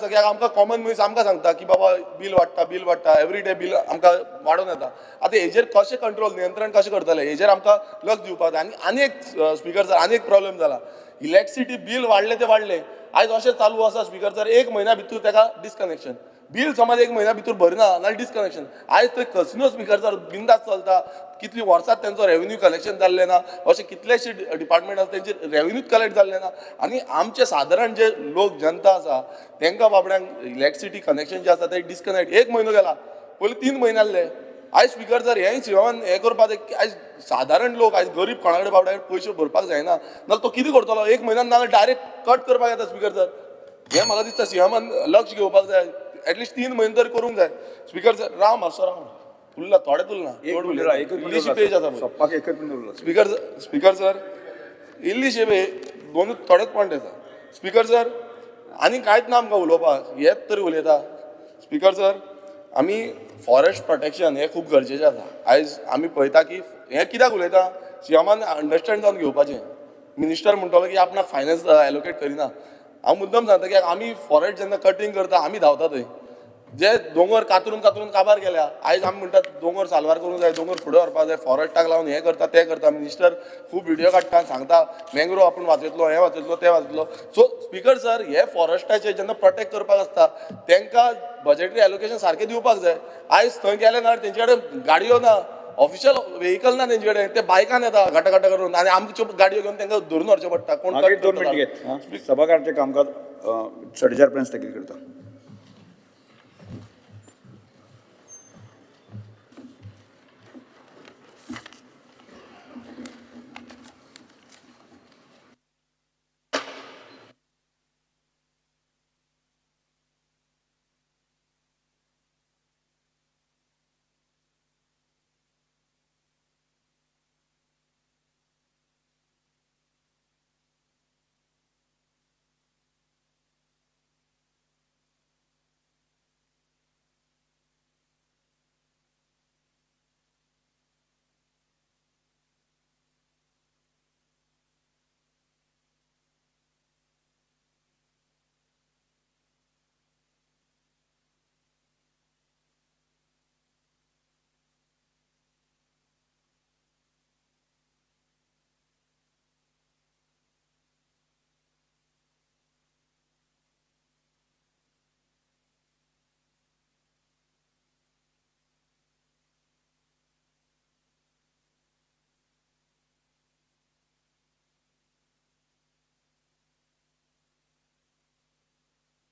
कित्याक आमकां कॉमन मनीस आमकां सांगता की बाबा बील वाडटा, एवरी डे बील आमकां वाडोवन येता. आतां हेजेर कशें कंट्रोल, नियंत्रण कशें करतले, हेजेर आमकां लक्ष दिवपाक जाय. आनी एक स्पीकर सर, आनी एक प्रॉब्लेम जाला, इलेक्ट्रिसिटी बील वाडले ते वाडले, आयज अशें चालू आसा स्पीकर सर, 1 म्हयन्या भितर ताका डिस्कनेक्शन, बील समज 1 म्हयन्या भितर भरना नाल्यार डिस्कनेक्शन. आयज थंय कसिनो स्पीकर सर बिंदास चलता, कितलीं वर्सां तेंचो रेव्हेन्यू कलेक्शन जाल्लें ना, अशें कितलेशे डिपार्टमेंट आसा तेंचे रेव्हेन्यूच कलेक्ट जाल्लें ना. आनी आमचे सादारण जे लोक जनता आसा तेंकां बाबड्यांक इलेक्ट्रिसिटी कनेक्शन जें आसा तें डिस्कनेक्ट 1 म्हयनो गेला, पयलीं 3 म्हयने आसले. आयज स्पीकर सर हेंय सीएमान हें करपाक जाय, आयज सादारण लोक, आयज गरीब कोणा कडेन बाबड्याक पयशे भरपाक जायना, नाल्यार तो कितें करतलो 1 म्हयन्यान, नाल्यार डायरेक्ट कट करपाक येता स्पीकर सर. हें म्हाका दिसता सीएमान लक्ष घेवपाक जाय, एटलिस्ट 3 म्हयने तरी करूंक जाय. स्पीकर सर, राव मातसो राव, उरला थोडे तुलना, इल्लीशी पेज आसा स्पीकर सर, इल्लीशी दोनूच थोडेच पॉयंट आसा. स्पीकर सर, आनी कांयच ना आमकां उलोवपाक, हेच तरी उलयता. स्पीकर सर, आमी फॉरेस्ट प्रोटेक्शन हें खूब गरजेचें आसा. आयज आमी पळयता की हें कित्याक उलयता, सीएमान अंडरस्टँड जावन घेवपाचें. मिनिस्टर म्हणटलो की आपणाक फायनान्स एलोकेट करिना. हांव मुद्दम सांगता की आमी फॉरेस्ट जेन्ना कटींग करता आमी धांवता थंय, जे दोंगर कातरून कातरून काबार केल्या आयज आमी म्हणटात दोंगर साल्वार करूंक जाय दोंगर फुडें व्हरपाक जाय फॉरेस्टाक लावन हें करता तें करता मिनिस्टर खूब व्हिडिओ काडटा सांगता मँग्रोव आपूण वाचयतलो हें वाचयतलो तें वाचयतलो सो स्पीकर सर हे फॉरेस्टाचे जेन्ना प्रोटेक्ट करपाक आसता तांकां बजेटरी एलोकेशन सारकें दिवपाक जाय आयज थंय गेले ना तेंचे कडेन गाडयो ना ऑफिशियल व्हेकल ना तेंचे कडेन ते बायकान येता घाटा घाटा करून आनी आमच्यो गाडयो घेवन तांकां धरून व्हरचें पडटा कोण मागीर 2 मिनटां घेत सभाघराचें कामकाज 4:30 पर्यंत स्थगीत करता.